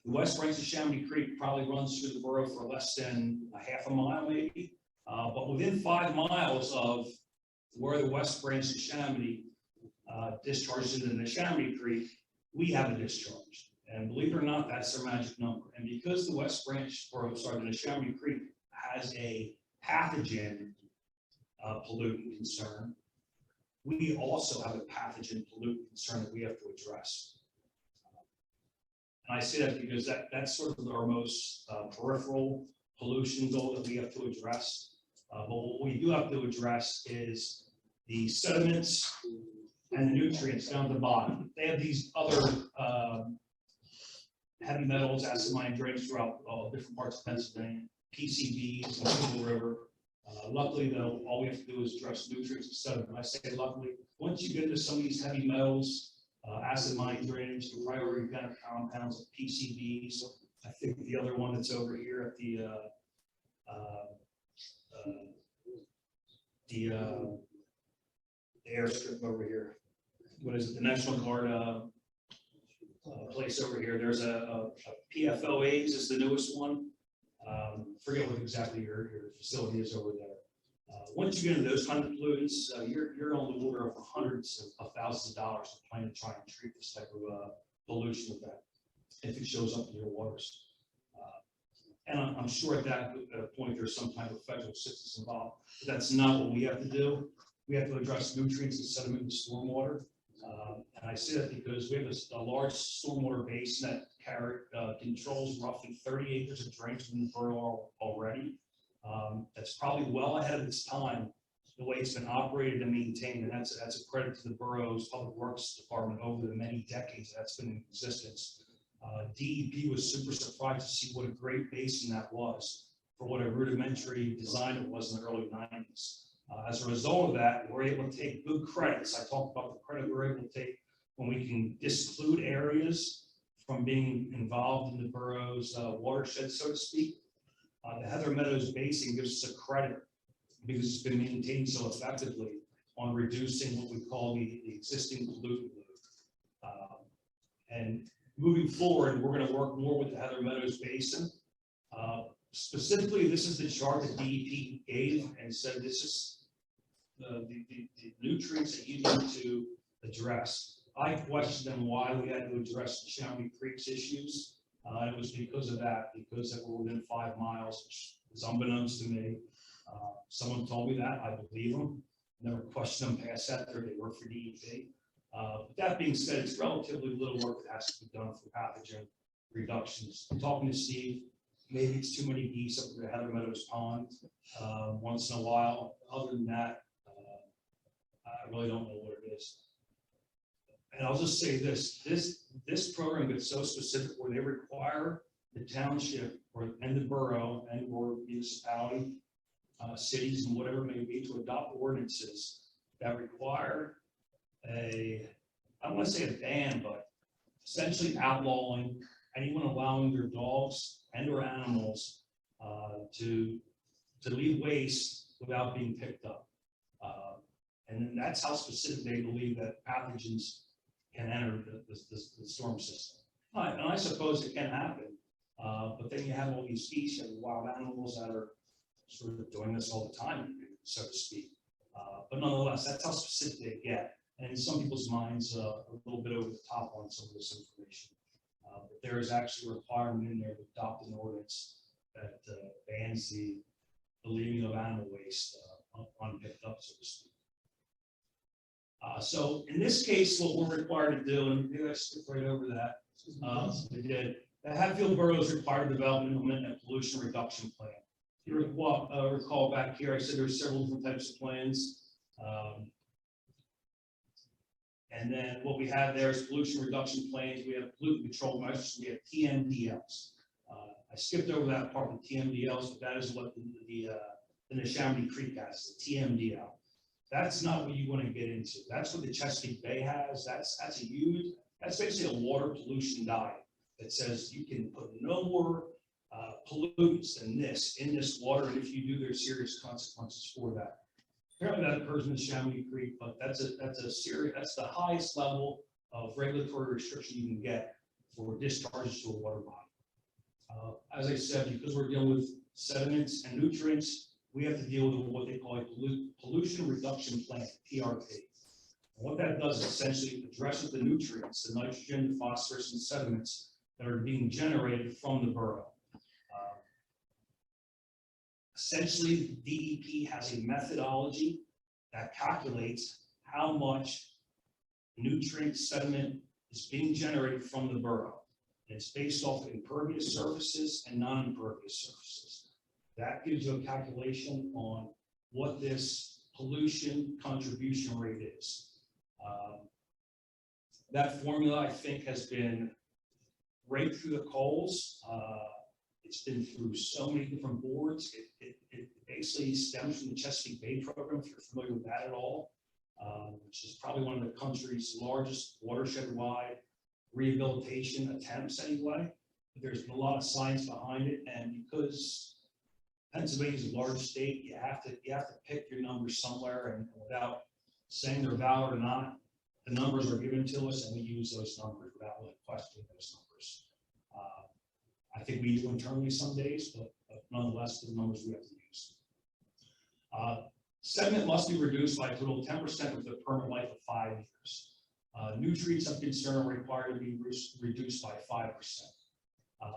the west branch of Chamonix Creek probably runs through the borough for less than a half a mile, maybe. But within 5 miles of where the west branch of Chamonix discharges into the Chamonix Creek, we have a discharge. And believe it or not, that's their magic number. And because the west branch, the Chamonix Creek has a pathogen pollutant concern, we also have a pathogen pollutant concern that we have to address. And I say that because that's sort of our most peripheral pollution goal that we have to address. But what we do have to address is the sediments and the nutrients down at the bottom. They have these other heavy metals, acid mine drains throughout different parts of Pennsylvania, PCBs and Civil River. Luckily, though, all we have to do is address nutrients and sediment. I say luckily, once you get into some of these heavy metals, acid mine drainage, the priority organic compounds, like PCBs. I think the other one that's over here at the airstrip over here. What is it? The National Guard place over here. There's a PFOAs is the newest one. Forget what exactly your facility is over there. Once you get into those kind of pollutants, you're on the order of hundreds of thousands of dollars to plan to try and treat this type of pollution with that if it shows up in your waters. And I'm sure at that point there's some type of federal assistance involved. But that's not what we have to do. We have to address nutrients and sediment and stormwater. And I say that because we have a large stormwater basin that controls roughly 30 acres of drainage in the borough already. That's probably well ahead of its time, the way it's been operated and maintained. And that's a credit to the borough's Public Works Department over the many decades that's been in existence. DEP was super surprised to see what a great basin that was for what a rudimentary design it was in the early 90s. As a result of that, we're able to take good credits. I talked about the credit we're able to take when we can disclude areas from being involved in the borough's watershed, so to speak. The Heather Meadows Basin gives us a credit because it's been maintained so effectively on reducing what we call the existing pollutant load. And moving forward, we're going to work more with the Heather Meadows Basin. Specifically, this is the chart that DEP gave and said this is the nutrients that you need to address. I questioned them why we had to address the Chamonix Creek's issues. It was because of that, because that we're within 5 miles, which is unbeknownst to me. Someone told me that, I believe them. Never questioned them past that, they work for DEP. But that being said, it's relatively little work that has to be done for pathogen reductions. I'm talking to Steve, maybe it's too many geese up at the Heather Meadows Pond once in a while. Other than that, I really don't know what it is. And I'll just say this program gets so specific where they require the township and the borough and or municipality, cities and whatever it may be to adopt ordinances that require I don't want to say a ban, but essentially outlawing anyone allowing their dogs and or animals to leave waste without being picked up. And that's how specific they believe that pathogens can enter the storm system. And I suppose it can happen, but then you have all these species of wild animals that are sort of doing this all the time, so to speak. But nonetheless, that's how specific they get. And in some people's minds, a little bit over the top on some of this information. But there is actually a requirement in there to adopt an ordinance that bans the leaving of animal waste unpicked up, so to speak. So in this case, what we're required to do, and maybe I skipped right over that, we did. The Hatfield Borough is required to develop and implement a pollution reduction plan. You recall back here, I said there's several different types of plans. And then what we have there is pollution reduction plans. We have pollutant control measures. We have TMDLs. I skipped over that part of the TMDLs, but that is what the Chamonix Creek has, the TMDL. That's not what you want to get into. That's what the Chesapeake Bay has. That's basically a water pollution diet that says you can put no more pollutants than this in this water, and if you do, there's serious consequences for that. Apparently that occurs in the Chamonix Creek, but that's the highest level of regulatory restriction you can get for discharges to a water body. As I said, because we're dealing with sediments and nutrients, we have to deal with what they call a pollution reduction plan, PRP. And what that does is essentially addresses the nutrients, the nitrogen, the phosphorus, and sediments that are being generated from the borough. Essentially, DEP has a methodology that calculates how much nutrient sediment is being generated from the borough. And it's based off of impervious surfaces and non-impervious surfaces. That gives you a calculation on what this pollution contribution rate is. That formula, I think, has been right through the coals. It's been through so many different boards. It basically stems from the Chesapeake Bay program, if you're familiar with that at all, which is probably one of the country's largest watershed-wide rehabilitation attempts anyway. But there's been a lot of science behind it, and because Pennsylvania is a large state, you have to pick your numbers somewhere, and without saying they're valid or not, the numbers are given to us, and we use those numbers without really questioning those numbers. I think we do internally some days, but nonetheless, the numbers we have to use. Sediment must be reduced by a total of 10% with a permanent life of 5 years. Nutrients of concern are required to be reduced by 5%.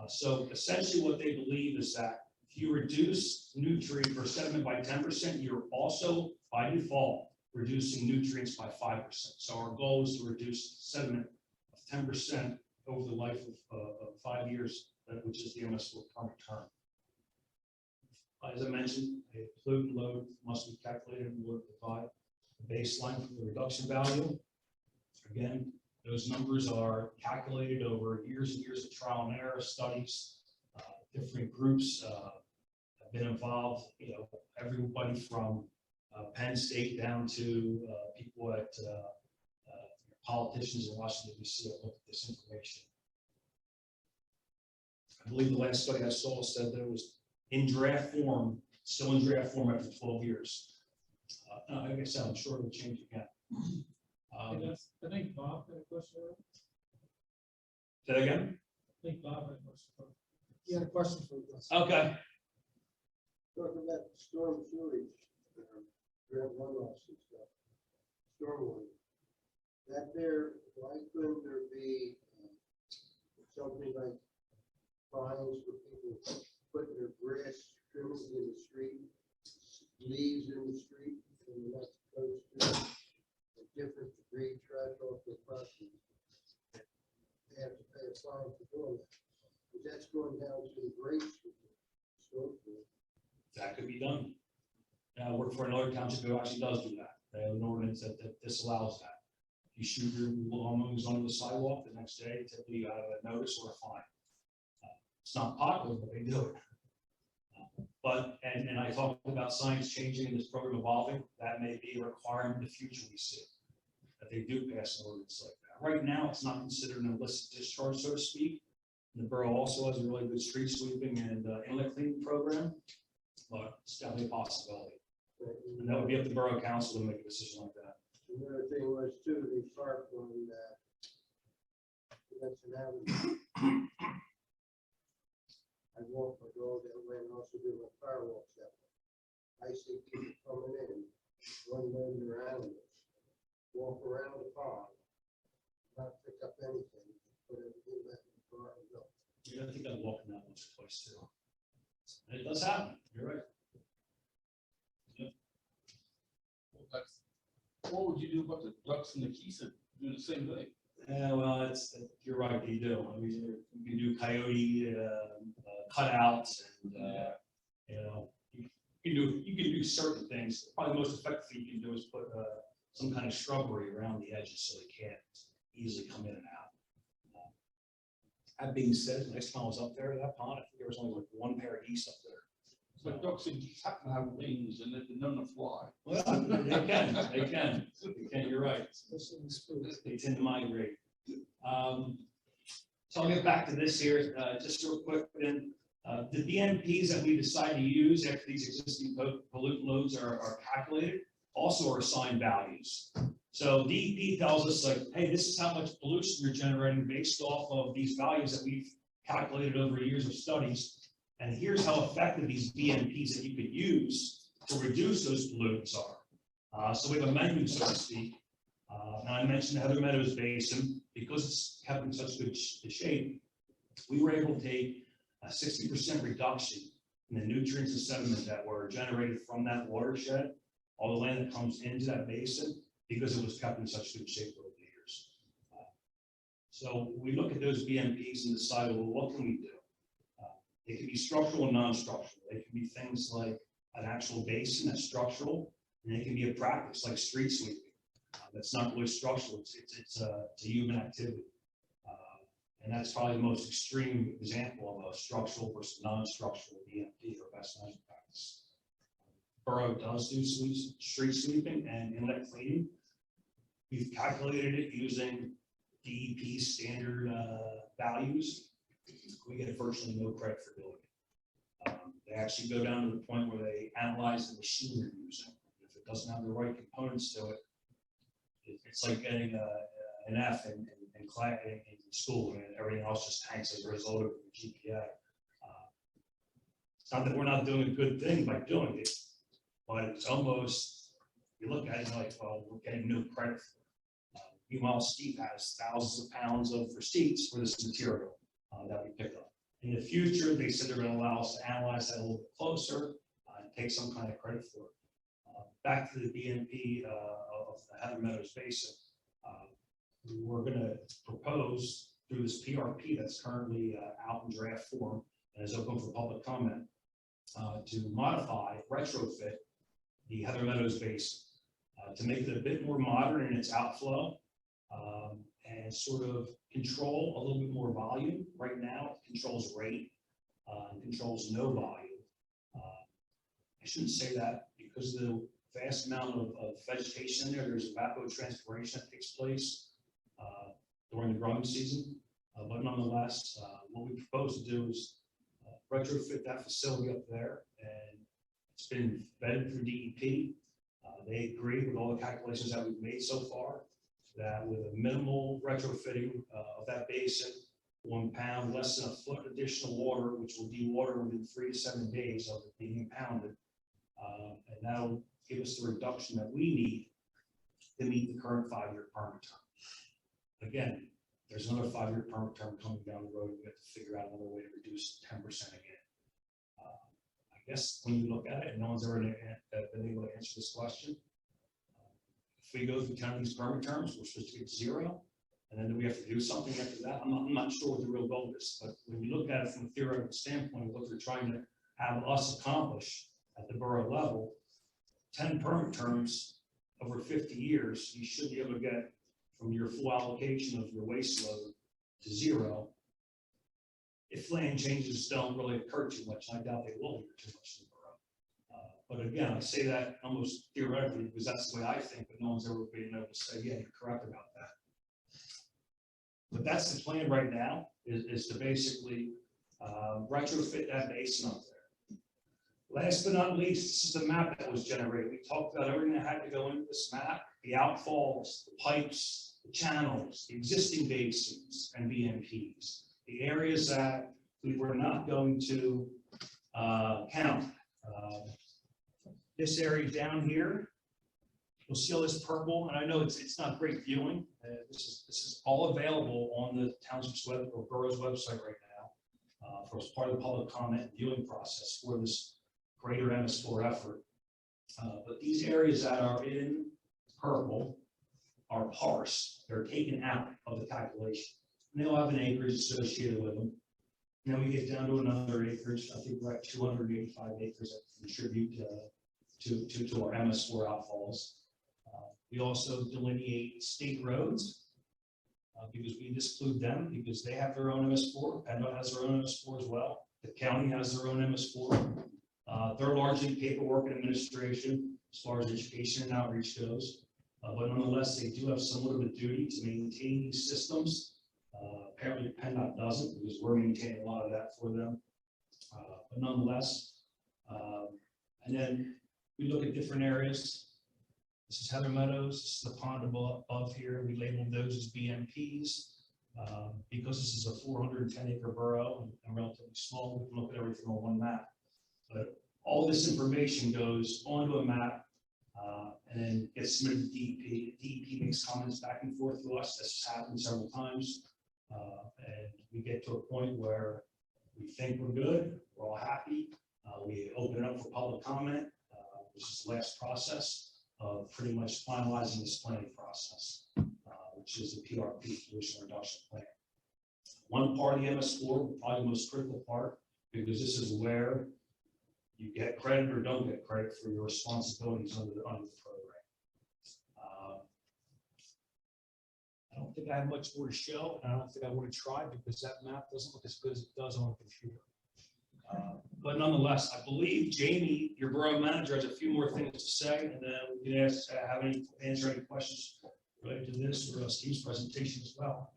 So essentially what they believe is that if you reduce nutrient or sediment by 10%, you're also, by default, reducing nutrients by 5%. So our goal is to reduce sediment of 10% over the life of 5 years, which is the MS4 permit term. As I mentioned, a pollutant load must be calculated in order to provide a baseline for the reduction value. Again, those numbers are calculated over years and years of trial and error studies. Different groups have been involved. Everybody from Penn State down to people at politicians in Washington, D.C. have looked at this information. I believe the last study I saw said that it was in draft form, still in draft form after 12 years. Like I said, I'm sure it will change again. I think Bob had a question. Say that again? I think Bob had a question. He had a question for you. Okay. Talking about storm sewage, grab runoffs and stuff, stormwater. That there, why couldn't there be something like fines for people putting their grass trimmings in the street, leaves in the street, and you're not supposed to a different degree trash off their property? They have to pay a fine for doing that. But that's going down to the breaks with the storm sewage. That could be done. I work for another township who actually does do that. They have an ordinance that disallows that. You shoot your lawnmowers onto the sidewalk, the next day, typically you have a notice or a fine. It's not popular, but they do it. But I talked about science changing and this program evolving. That may be a requirement in the future we see, that they do pass an ordinance like that. Right now, it's not considered an illicit discharge, so to speak. The borough also has a really good street sweeping and inlet cleaning program, but it's definitely a possibility. And that would be up to borough council to make a decision like that. Another thing was too, the park on Convention Avenue. I walk my dog that way and also do my car walks that way. I see people coming in, unloading their animals, walk around the pond, not pick up anything, put everything back in the car and go. Yeah, I think I've walked in that once or twice too. And it does happen, you're right. What would you do about the ducks and the geese that do the same thing? Yeah, well, you're right, you do. I mean, you can do coyote cutouts, and you can do certain things. Probably the most effective thing you can do is put some kind of shrubbery around the edges so they can't easily come in and out. That being said, the next time I was up there, that pond, I think there was only like one pair of geese up there. But ducks and geese happen to have wings and they're known to fly. Well, they can, you're right. They tend to migrate. So I'll get back to this here, just real quick then. The BMPs that we decide to use after these existing pollutant loads are calculated, also are assigned values. So DEP tells us like, hey, this is how much pollution you're generating based off of these values that we've calculated over years of studies. And here's how effective these BMPs that you could use to reduce those pollutants are. So we have a menu, so to speak. And I mentioned the Heather Meadows Basin, because it's kept in such good shape, we were able to take a 60% reduction in the nutrients and sediment that were generated from that watershed, all the land that comes into that basin, because it was kept in such good shape over the years. So we look at those BMPs and decide, well, what can we do? They can be structural and non-structural. They can be things like an actual basin that's structural, and they can be a practice like street sweeping. That's not really structural, it's a human activity. And that's probably the most extreme example of a structural versus non-structural BMP or best management practice. Borough does do street sweeping and inlet cleaning. We've calculated it using DEP standard values. We get virtually no credit for doing it. They actually go down to the point where they analyze the machine you're using. If it doesn't have the right components to it, it's like getting an F in school, and everything else just tanks as a result of the GPA. It's not that we're not doing a good thing by doing it, but it's almost, you look at it like, well, we're getting no credit for it. Meanwhile, Steve has thousands of pounds of receipts for this material that we pick up. In the future, they said they're going to allow us to analyze that a little bit closer and take some kind of credit for it. Back to the BMP of the Heather Meadows Basin. We're going to propose through this PRP that's currently out in draft form and is open for public comment to modify, retrofit the Heather Meadows Basin to make it a bit more modern in its outflow and sort of control a little bit more volume. Right now, it controls rate and controls no volume. I shouldn't say that because the vast amount of vegetation in there, there's evapotranspiration that takes place during the growing season. But nonetheless, what we propose to do is retrofit that facility up there, and it's been vetted through DEP. They agree with all the calculations that we've made so far, that with a minimal retrofitting of that basin, 1 pound, less than a foot additional water, which will dewater within 3 to 7 days of it being impounded, and that'll give us the reduction that we need to meet the current 5-year permit term. Again, there's another 5-year permit term coming down the road. We have to figure out another way to reduce 10% again. I guess when you look at it, and no one's ever been able to answer this question, if we go through 10 of these permit terms, we're supposed to get 0, and then do we have to do something after that? I'm not sure what the real goal is, but when you look at it from a theoretical standpoint, what they're trying to have us accomplish at the borough level, 10 permit terms over 50 years, you should be able to get from your full allocation of your waste load to 0. If land changes don't really occur too much, I doubt they will occur too much in the borough. But again, I say that almost theoretically because that's the way I think, but no one's ever been able to say, yeah, you're correct about that. But that's the plan right now, is to basically retrofit that basin up there. Last but not least, this is the map that was generated. We talked about everything that had to go into this map: the outfalls, the pipes, the channels, the existing basins and BMPs, the areas that we were not going to count. This area down here, you'll see all this purple, and I know it's not great viewing. This is all available on the township's web or borough's website right now for as part of the public comment viewing process for this greater MS4 effort. But these areas that are in purple are parsed. They're taken out of the calculation. And they'll have an acreage associated with them. And then we get down to another acreage. I think we're at 285 acres that contribute to our MS4 outfalls. We also delineate state roads because we exclude them because they have their own MS4. PennDOT has their own MS4 as well. The county has their own MS4. They're largely paperwork and administration as far as education and outreach goes. But nonetheless, they do have somewhat of a duty to maintain these systems. Apparently, PennDOT doesn't because we're maintaining a lot of that for them. But nonetheless, and then we look at different areas. This is Heather Meadows, this is the pond above here. We labeled those as BMPs. Because this is a 410-acre borough and relatively small, we can look at everything on one map. But all this information goes onto a map and then gets submitted to DEP. DEP makes comments back and forth to us. This has happened several times. And we get to a point where we think we're good, we're all happy. We open it up for public comment, which is the last process of pretty much finalizing this planning process, which is the PRP, pollution reduction plan. One part of the MS4, probably the most critical part, because this is where you get credit or don't get credit for your responsibilities under the program. I don't think I have much more to show, and I don't think I want to try because that map doesn't look as good as it does on a computer. But nonetheless, I believe Jamie, your borough manager, has a few more things to say, and then we can answer any questions related to this or Steve's presentation as well.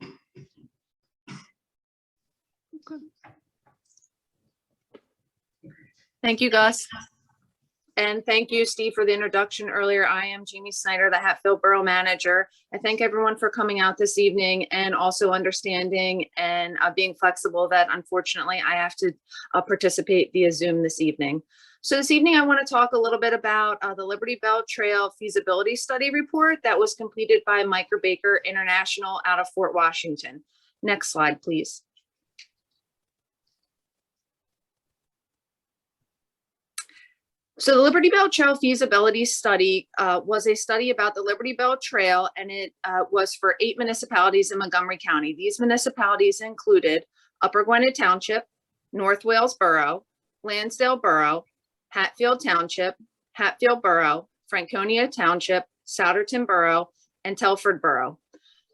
Thank you, Gus. And thank you, Steve, for the introduction earlier. I am Jamie Snyder, the Hatfield Borough Manager. I thank everyone for coming out this evening and also understanding and being flexible that unfortunately I have to participate via Zoom this evening. So this evening, I want to talk a little bit about the Liberty Bell Trail feasibility study report that was completed by Micro Baker International out of Fort Washington. Next slide, please. So the Liberty Bell Trail feasibility study was a study about the Liberty Bell Trail, and it was for 8 municipalities in Montgomery County. These municipalities included Upper Gwinnett Township, North Wales Borough, Lansdale Borough, Hatfield Township, Hatfield Borough, Franconia Township, Souderton Borough, and Telford Borough.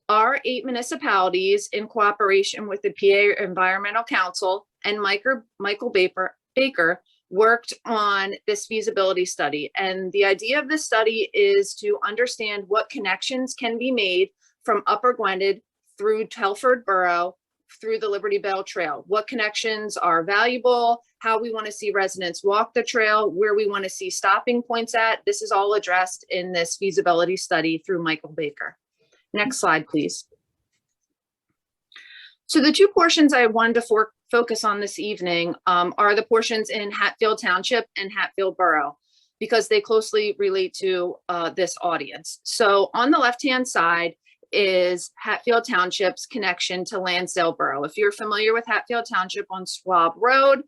Our 8 municipalities, in cooperation with the PA Environmental Council and Michael Baker, worked on this feasibility study. And the idea of this study is to understand what connections can be made from Upper Gwinnett through Telford Borough through the Liberty Bell Trail. What connections are valuable, how we want to see residents walk the trail, where we want to see stopping points at. This is all addressed in this feasibility study through Michael Baker. Next slide, please. So the 2 portions I wanted to focus on this evening are the portions in Hatfield Township and Hatfield Borough, because they closely relate to this audience. So on the left-hand side is Hatfield Township's connection to Lansdale Borough. If you're familiar with Hatfield Township on Schwab Road,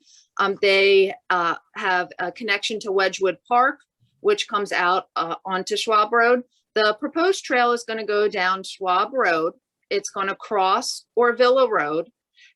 they have a connection to Wedgwood Park, which comes out onto Schwab Road. The proposed trail is going to go down Schwab Road. It's going to cross Orvilla Road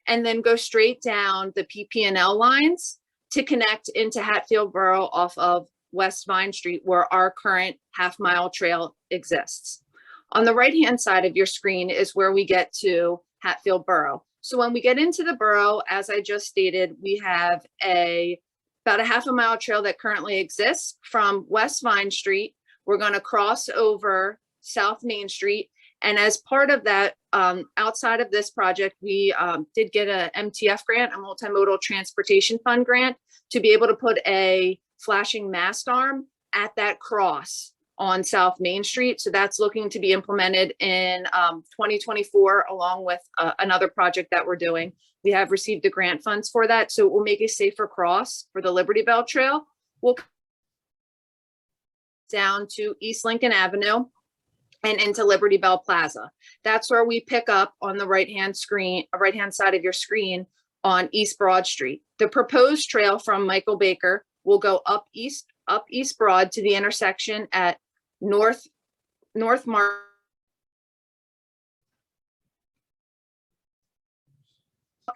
and then go straight down the PP&L lines to connect into Hatfield Borough off of West Vine Street, where our current half-mile trail exists. On the right-hand side of your screen is where we get to Hatfield Borough. So when we get into the borough, as I just stated, we have about a half-a-mile trail that currently exists from West Vine Street. We're going to cross over South Main Street. And as part of that, outside of this project, we did get a MTF grant, a Multimodal Transportation Fund grant, to be able to put a flashing mast arm at that cross on South Main Street. So that's looking to be implemented in 2024, along with another project that we're doing. We have received the grant funds for that. So it will make a safer cross for the Liberty Bell Trail. We'll down to East Lincoln Avenue and into Liberty Bell Plaza. That's where we pick up on the right-hand side of your screen on East Broad Street. The proposed trail from Michael Baker will go up East Broad to the intersection at North Market.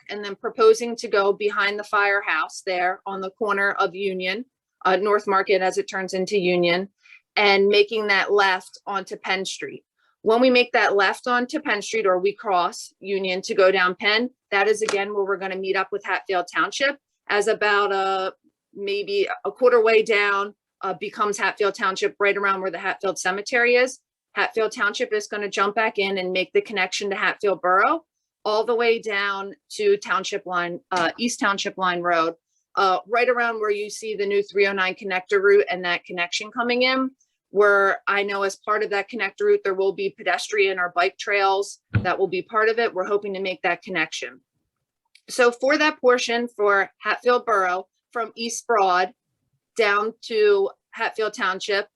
And then proposing to go behind the firehouse there on the corner of Union, North Market as it turns into Union, and making that left onto Penn Street. When we make that left onto Penn Street, or we cross Union to go down Penn, that is again where we're going to meet up with Hatfield Township, as about maybe a quarter way down becomes Hatfield Township, right around where the Hatfield Cemetery is. Hatfield Township is going to jump back in and make the connection to Hatfield Borough all the way down to Township Line, East Township Line Road, right around where you see the new 309 connector route and that connection coming in. where I know as part of that connect route, there will be pedestrian or bike trails that will be part of it. We're hoping to make that connection. So for that portion for Hatfield Borough from East Broad down to Hatfield Township,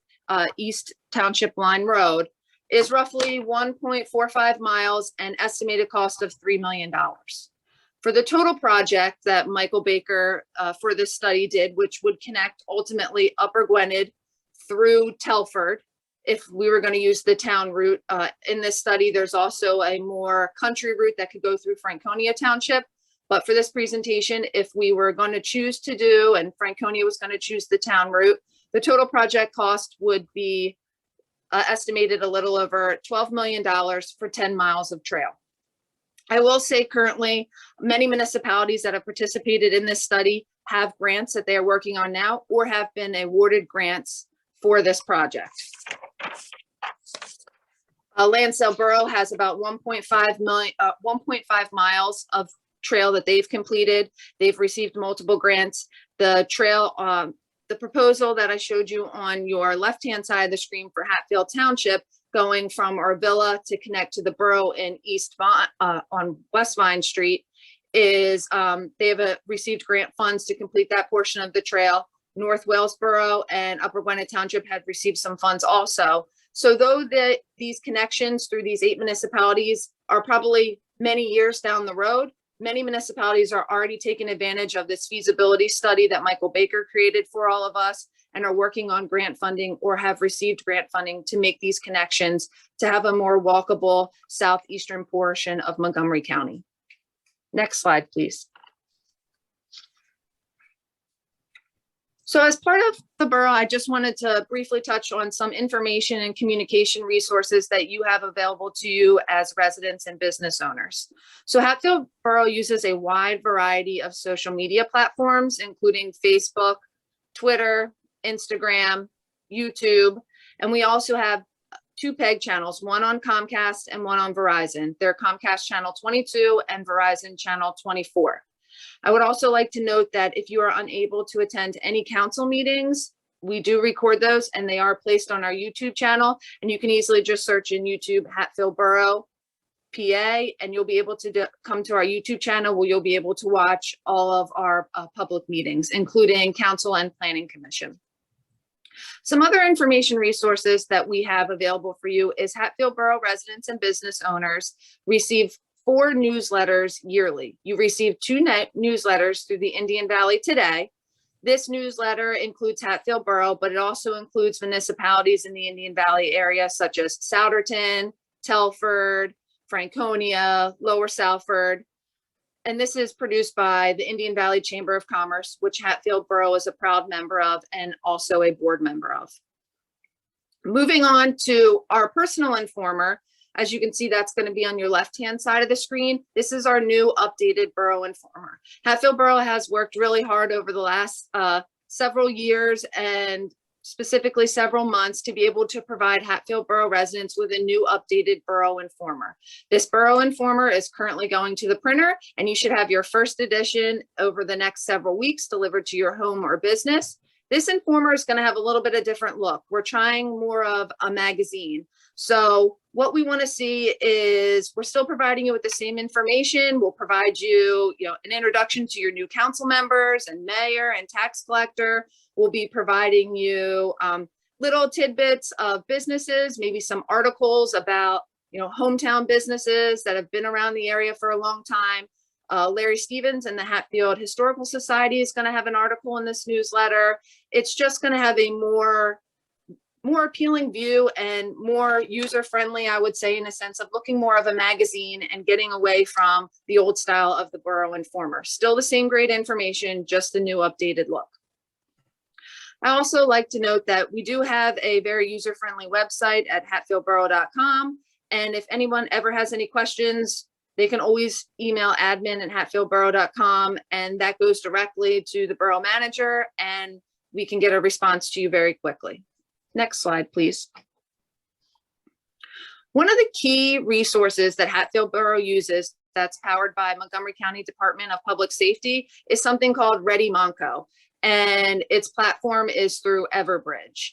East Township Line Road is roughly 1.45 miles and estimated cost of $3 million. For the total project that Michael Baker for this study did, which would connect ultimately Upper Gwynedd through Telford, if we were going to use the town route. In this study, there's also a more country route that could go through Franconia Township. But for this presentation, if we were going to choose to do, and Franconia was going to choose the town route, the total project cost would be estimated a little over $12 million for 10 miles of trail. I will say currently, many municipalities that have participated in this study have grants that they are working on now or have been awarded grants for this project. Lansdale Borough has about 1.5 miles of trail that they've completed. They've received multiple grants. The trail, the proposal that I showed you on your left-hand side of the screen for Hatfield Township, going from Arvilla to connect to the borough in on West Vine Street, is they have received grant funds to complete that portion of the trail. North Wellsboro and Upper Gwynedd Township had received some funds also. So though these connections through these 8 municipalities are probably many years down the road, many municipalities are already taking advantage of this feasibility study that Michael Baker created for all of us and are working on grant funding or have received grant funding to make these connections to have a more walkable southeastern portion of Montgomery County. Next slide, please. So as part of the borough, I just wanted to briefly touch on some information and communication resources that you have available to you as residents and business owners. So Hatfield Borough uses a wide variety of social media platforms, including Facebook, Twitter, Instagram, YouTube, and we also have 2 PEG channels, one on Comcast and one on Verizon. They're Comcast channel 22 and Verizon channel 24. I would also like to note that if you are unable to attend any council meetings, we do record those and they are placed on our YouTube channel, and you can easily just search in YouTube Hatfield Borough PA and you'll be able to come to our YouTube channel where you'll be able to watch all of our public meetings, including council and planning commission. Some other information resources that we have available for you is Hatfield Borough residents and business owners receive 4 newsletters yearly. You receive 2 newsletters through the Indian Valley Today. This newsletter includes Hatfield Borough, but it also includes municipalities in the Indian Valley area, such as Souderton, Telford, Franconia, Lower Salford. And this is produced by the Indian Valley Chamber of Commerce, which Hatfield Borough is a proud member of and also a board member of. Moving on to our personal informer, as you can see, that's going to be on your left-hand side of the screen. This is our new updated Borough Informer. Hatfield Borough has worked really hard over the last several years and specifically several months to be able to provide Hatfield Borough residents with a new updated Borough Informer. This Borough Informer is currently going to the printer, and you should have your first edition over the next several weeks delivered to your home or business. This Informer is going to have a little bit of different look. We're trying more of a magazine. So what we want to see is we're still providing you with the same information. We'll provide you, an introduction to your new council members and mayor and tax collector. We'll be providing you little tidbits of businesses, maybe some articles about, hometown businesses that have been around the area for a long time. Larry Stevens and the Hatfield Historical Society is going to have an article in this newsletter. It's just going to have a more appealing view and more user-friendly, I would say, in a sense of looking more of a magazine and getting away from the old style of the Borough Informer. Still the same great information, just a new updated look. I also like to note that we do have a very user-friendly website at hatfieldborough.com. And if anyone ever has any questions, they can always email admin@hatfieldborough.com, and that goes directly to the borough manager, and we can get a response to you very quickly. Next slide, please. One of the key resources that Hatfield Borough uses that's powered by Montgomery County Department of Public Safety is something called Ready Monco, and its platform is through Everbridge.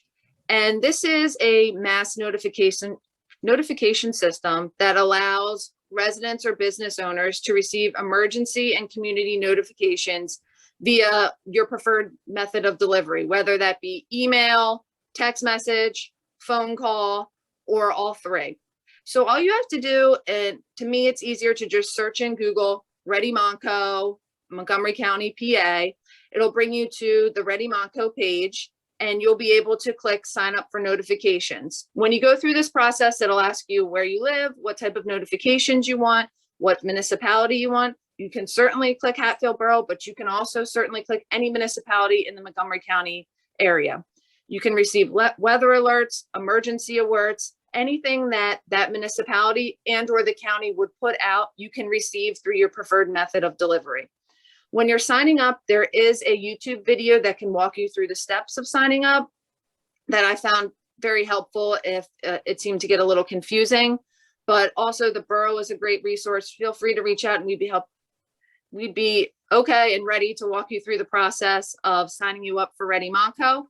And this is a mass notification system that allows residents or business owners to receive emergency and community notifications via your preferred method of delivery, whether that be email, text message, phone call, or all three. So all you have to do, and to me, it's easier to just search in Google, Ready Monco, Montgomery County, PA. It'll bring you to the Ready Monco page, and you'll be able to click sign up for notifications. When you go through this process, it'll ask you where you live, what type of notifications you want, what municipality you want. You can certainly click Hatfield Borough, but you can also certainly click any municipality in the Montgomery County area. You can receive weather alerts, emergency alerts, anything that that municipality and or the county would put out, you can receive through your preferred method of delivery. When you're signing up, there is a YouTube video that can walk you through the steps of signing up that I found very helpful if it seemed to get a little confusing. But also the borough is a great resource. Feel free to reach out and we'd be okay and ready to walk you through the process of signing you up for Ready Monco.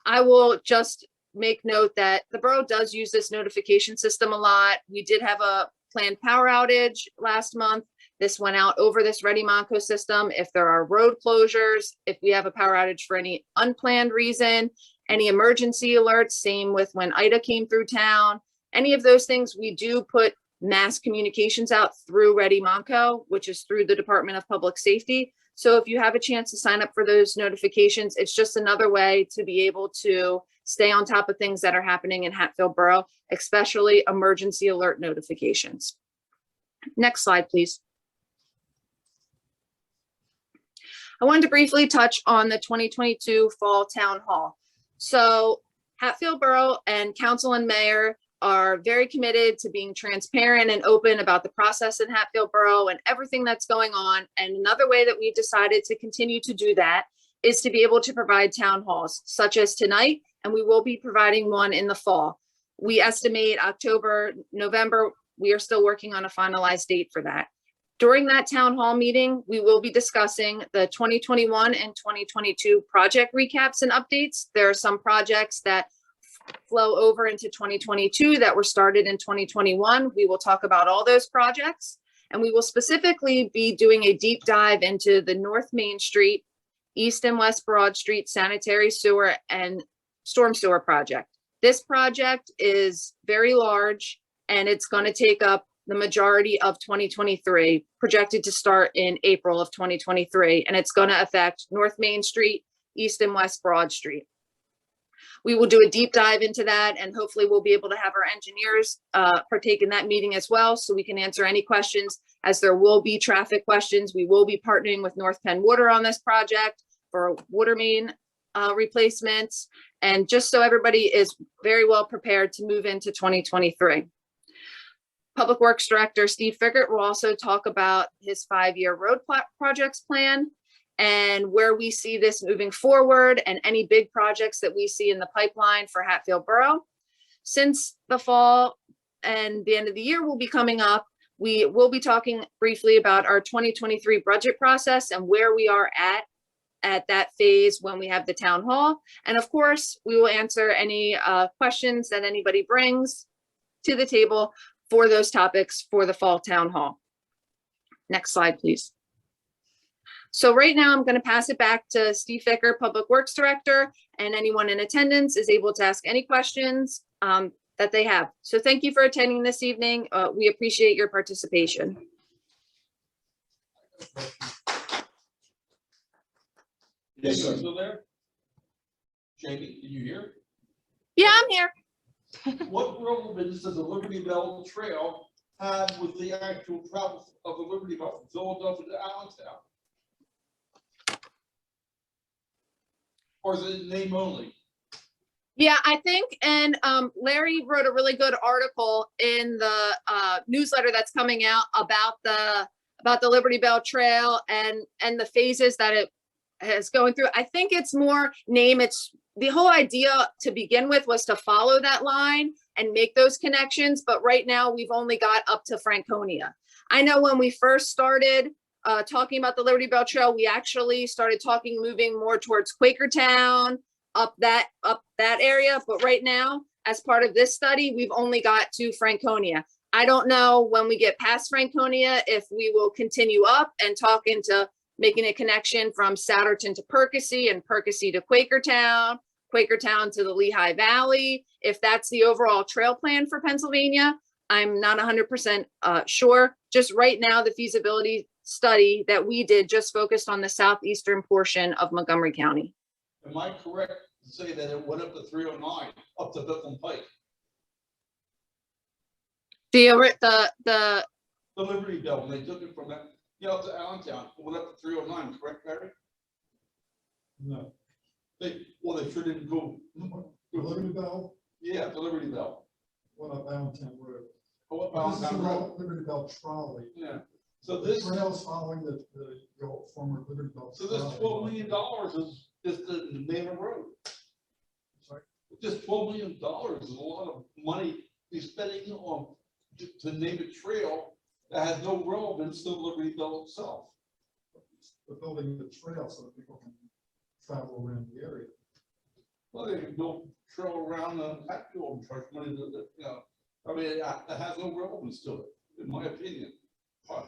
I will just make note that the borough does use this notification system a lot. We did have a planned power outage last month. This went out over this Ready Monco system. If there are road closures, if we have a power outage for any unplanned reason, any emergency alerts, same with when Ida came through town, any of those things, we do put mass communications out through Ready Monco, which is through the Department of Public Safety. So if you have a chance to sign up for those notifications, it's just another way to be able to stay on top of things that are happening in Hatfield Borough, especially emergency alert notifications. Next slide, please. I wanted to briefly touch on the 2022 Fall Town Hall. So Hatfield Borough and Council and Mayor are very committed to being transparent and open about the process in Hatfield Borough and everything that's going on. And another way that we've decided to continue to do that is to be able to provide town halls such as tonight, and we will be providing one in the fall. We estimate October, November. We are still working on a finalized date for that. During that town hall meeting, we will be discussing the 2021 and 2022 project recaps and updates. There are some projects that flow over into 2022 that were started in 2021. We will talk about all those projects, and we will specifically be doing a deep dive into the North Main Street, East and West Broad Street sanitary sewer and storm sewer project. This project is very large and it's going to take up the majority of 2023, projected to start in April of 2023, and it's going to affect North Main Street, East and West Broad Street. We will do a deep dive into that, and hopefully we'll be able to have our engineers partake in that meeting as well, so we can answer any questions, as there will be traffic questions. We will be partnering with North Penn Water on this project for water main replacements, and just so everybody is very well prepared to move into 2023. Public Works Director Steve Fickert will also talk about his 5-year road projects plan and where we see this moving forward and any big projects that we see in the pipeline for Hatfield Borough. Since the fall and the end of the year will be coming up, we will be talking briefly about our 2023 budget process and where we are at that phase when we have the town hall. And of course, we will answer any questions that anybody brings to the table for those topics for the fall town hall. Next slide, please. So right now I'm going to pass it back to Steve Fickert, Public Works Director, and anyone in attendance is able to ask any questions that they have. So thank you for attending this evening. We appreciate your participation. Yes, sir. Still there? Jamie, can you hear? Yeah, I'm here. What role does the Liberty Bell Trail have with the actual travel of the Liberty Bell from Philadelphia to Allentown? Or is it name only? Yeah, I think, and Larry wrote a really good article in the newsletter that's coming out about the Liberty Bell Trail and the phases that it is going through. I think it's more name. It's the whole idea to begin with was to follow that line and make those connections. But right now we've only got up to Franconia. I know when we first started talking about the Liberty Bell Trail, we actually started moving more towards Quakertown, up that area. But right now, as part of this study, we've only got to Franconia. I don't know when we get past Franconia, if we will continue up and talk into making a connection from Souderton to Percy and Percy to Quakertown, Quakertown to the Lehigh Valley. If that's the overall trail plan for Pennsylvania, I'm not 100% sure. Just right now, the feasibility study that we did just focused on the southeastern portion of Montgomery County. Am I correct to say that it went up to 309, up to Bethlehem Pike? The The Liberty Bell, when they took it from that, up to Allentown, it went up to 309, correct, Barry? No. They sure didn't go. The Liberty Bell Yeah, the Liberty Bell. went up Allentown Road. Oh, up This is Allentown the Road. Liberty Bell trolley. Yeah, so The this, trails following the old former Liberty Bell. so this trolley. $12 million is the name of road. Sorry? Just $12 million is a lot of money he's spending on, to name a trail that has no relevance to the Liberty Bell itself. We're building the trail so that people can travel around the area. Well, they can build trail around the Hatfield and charge money to, I mean, it has no relevance to it, in my opinion.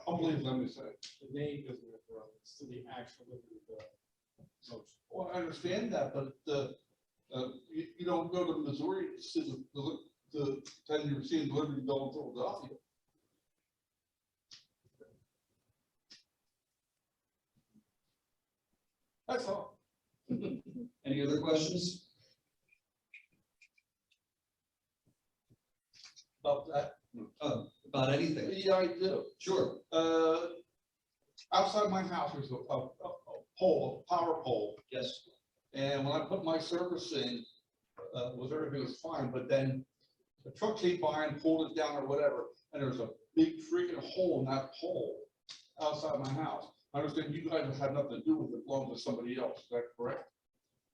Unbelievable, let me say. The name doesn't have relevance to the actual Liberty Bell. Well, I understand that, but, you don't go to Missouri to see the time you're seeing Liberty Bell in Philadelphia. That's all. Any other questions? About that. About anything? Yeah, I do. Sure. Outside my house, there's a pole, a power pole. Yes. And when I put my service in, everything was fine, but then the truck came by and pulled it down or whatever, and there's a big freaking hole in that pole outside my house. I understand you guys have nothing to do with it, belongs to somebody else, is that correct?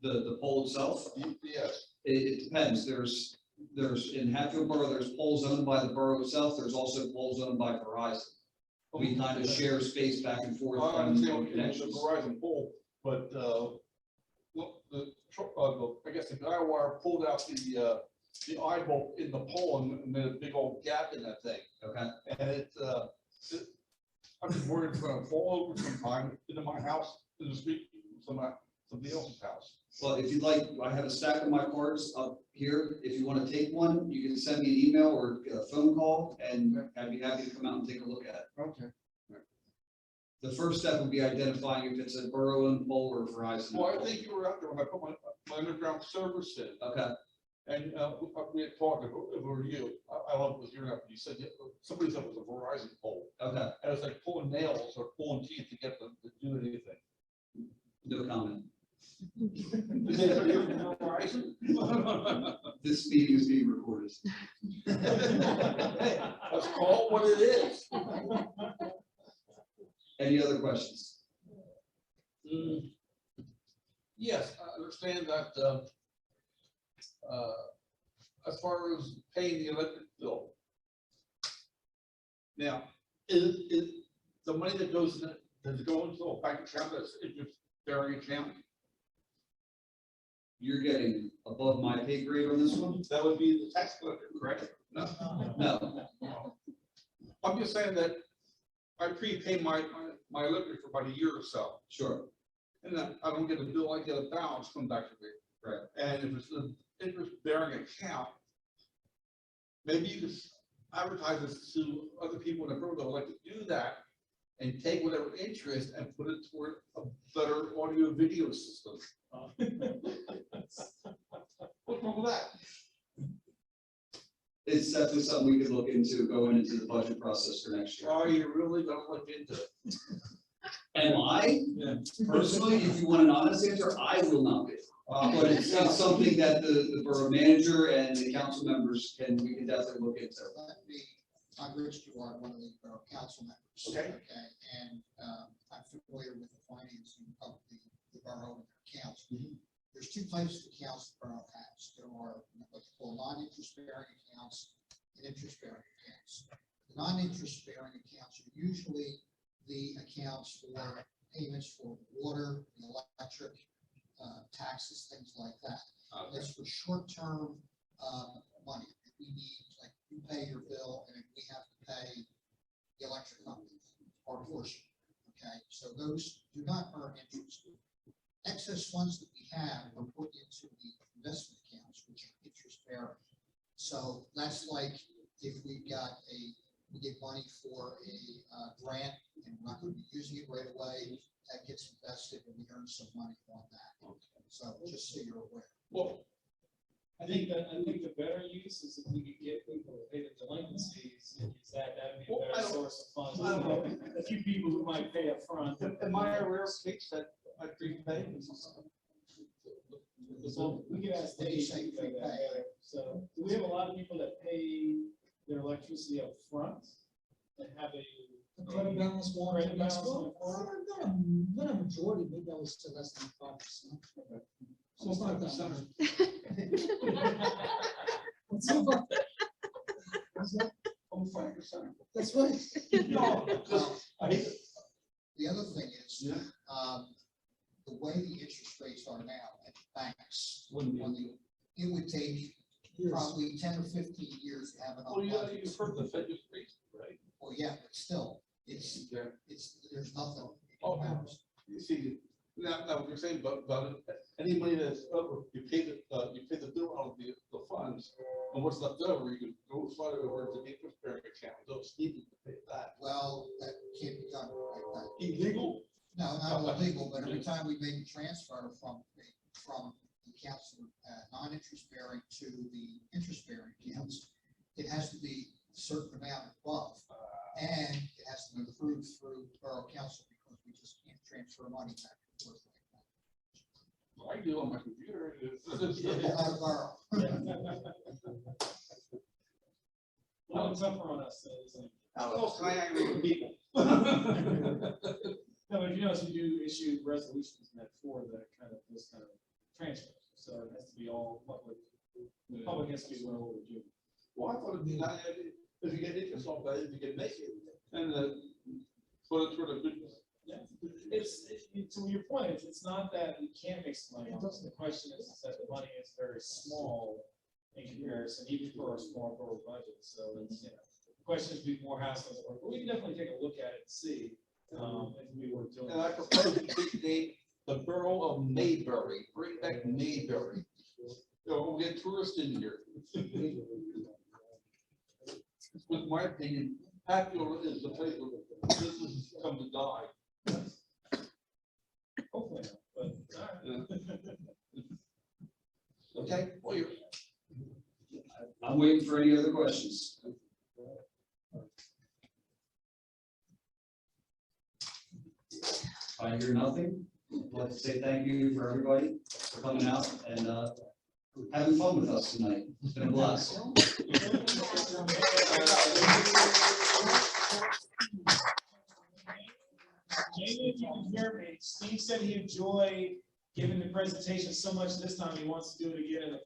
The pole itself? Yes. It depends. There's in Hatfield Borough, there's poles owned by the borough itself. There's also poles owned by Verizon. We kind of share space back and forth I on understand it was a connections. Verizon pole, but, well, the truck, I guess the guy wire pulled out the eye bolt in the pole and made a big old gap in that thing. Okay. And I'm just worried it's gonna fall over sometime into my house, in the street, somebody else's house. Well, if you'd like, I have a stack of my cards up here. If you want to take one, you can send me an email or a phone call, and I'd be happy to come out and take a look at it. Okay. The first step would be identifying if it's a borough-owned pole or Verizon. Well, I think you were out there when I put my underground service in, Okay. and we had talked over you. I don't know if it was your, you said somebody said it was a Verizon pole. Okay. And it's like pulling nails or pulling teeth to get them to do anything. No comment. Is anybody here from Verizon? This meeting is being recorded. Hey, let's call it what it is. Any other questions? Yes, I understand that, as far as paying the electric bill. Now, is the money that goes in, does it go into a bank account that's interest bearing account? You're getting above my pay grade on this one? That would be the tax collector, correct? No. No. I'm just saying that I prepay my electric for about a year or so. Sure. And then I don't get a bill, I get a balance come back to me. Right. And if it's an interest bearing account, maybe you could advertise this to other people in the borough that would like to do that and take whatever interest and put it toward a better audio video system. What's wrong with that? It's definitely something we could look into going into the budget process for next year. Are you really gonna look into it? Am I? Yeah. Personally, if you want an honest answer, I will not be. But it's something that the borough manager and the council members we can definitely look into. I'm Rich Duarte, one of the borough council members. Okay. And I'm familiar with the financing of the borough and their accounts. There's two types of accounts the borough has. There are what they call non-interest bearing accounts and interest bearing accounts. The non-interest bearing accounts are usually the accounts for payments for water, the electric, taxes, things like that. Okay. That's for short-term, money. If we need, like, you pay your bill and if we have to pay the electric company or portion, okay? So those do not earn interest. Excess funds that we have are put into the investment accounts, which are interest bearing. So that's like if we get money for a grant and we're not going to be using it right away, that gets invested and we earn some money on that. So just so you're aware. Well, I think the better use is if we could get people to pay the delinquencies, and use that'd be Well, a I better don't- source of funds. I don't know. A few people who might pay up front. am I a rare case that I prepay? So we could ask When you Dave, say you know that prepay. better. So do we have a lot of people that pay their electricity up front and have a Credit balance, one, credit balance on well, the card? not a majority, maybe I was to less than 5%. So it's not that much. What's up? What's that? I'm 5%. That's right. No, because I hate it. The other thing is, Yeah. the way the interest rates are now at the banks, Wouldn't be. when it would take Yes. probably 10 or 15 years to have enough. Well, yeah, money. you've heard the Fed just raised, it, right? Well, yeah, but still, it's, Yeah. there's nothing. Oh, you see, now what you're saying about it, any money that's over, you pay the bill out of the funds, and what's left over, you can go slide it over to the interest bearing account, those need to pay that. Well, that can't be done like that. Illegal? No, not illegal, but every time we make a transfer from the accounts that are non-interest bearing to the interest bearing accounts, it has to be a certain amount above, and it has to be approved through borough council, because we just can't transfer money back and forth like I do on my computer. that. We're not a borough. A little tougher on us, isn't it? How else can I aggravate people? No, but if you notice, we do issue resolutions in that for the kind of, those kind of transfers, so it has to be all public. The public has to be well overdue. Well, I thought it'd be nice if you get interest off that, if you can make it, and put it toward a good. Yeah, to your point, it's not that we can't make some money off it. The question is that the money is very small in comparison, even for a small borough budget, so it's, the question is be more hassle, but we can definitely take a look at it and see, if we were doing. And I propose to name the borough of Mayberry, bring back Mayberry. We'll get tourists in here. With my opinion, Hatfield is the place where businesses come to die. Hopefully, not, but, all right. Okay, well, you're. I'm waiting for any other questions. If I hear nothing, I'd like to say thank you for everybody for coming out and having fun with us tonight. It's been a blast. Jamie, if you can hear me, Steve said he enjoyed giving the presentation so much this time, he wants to do it again in the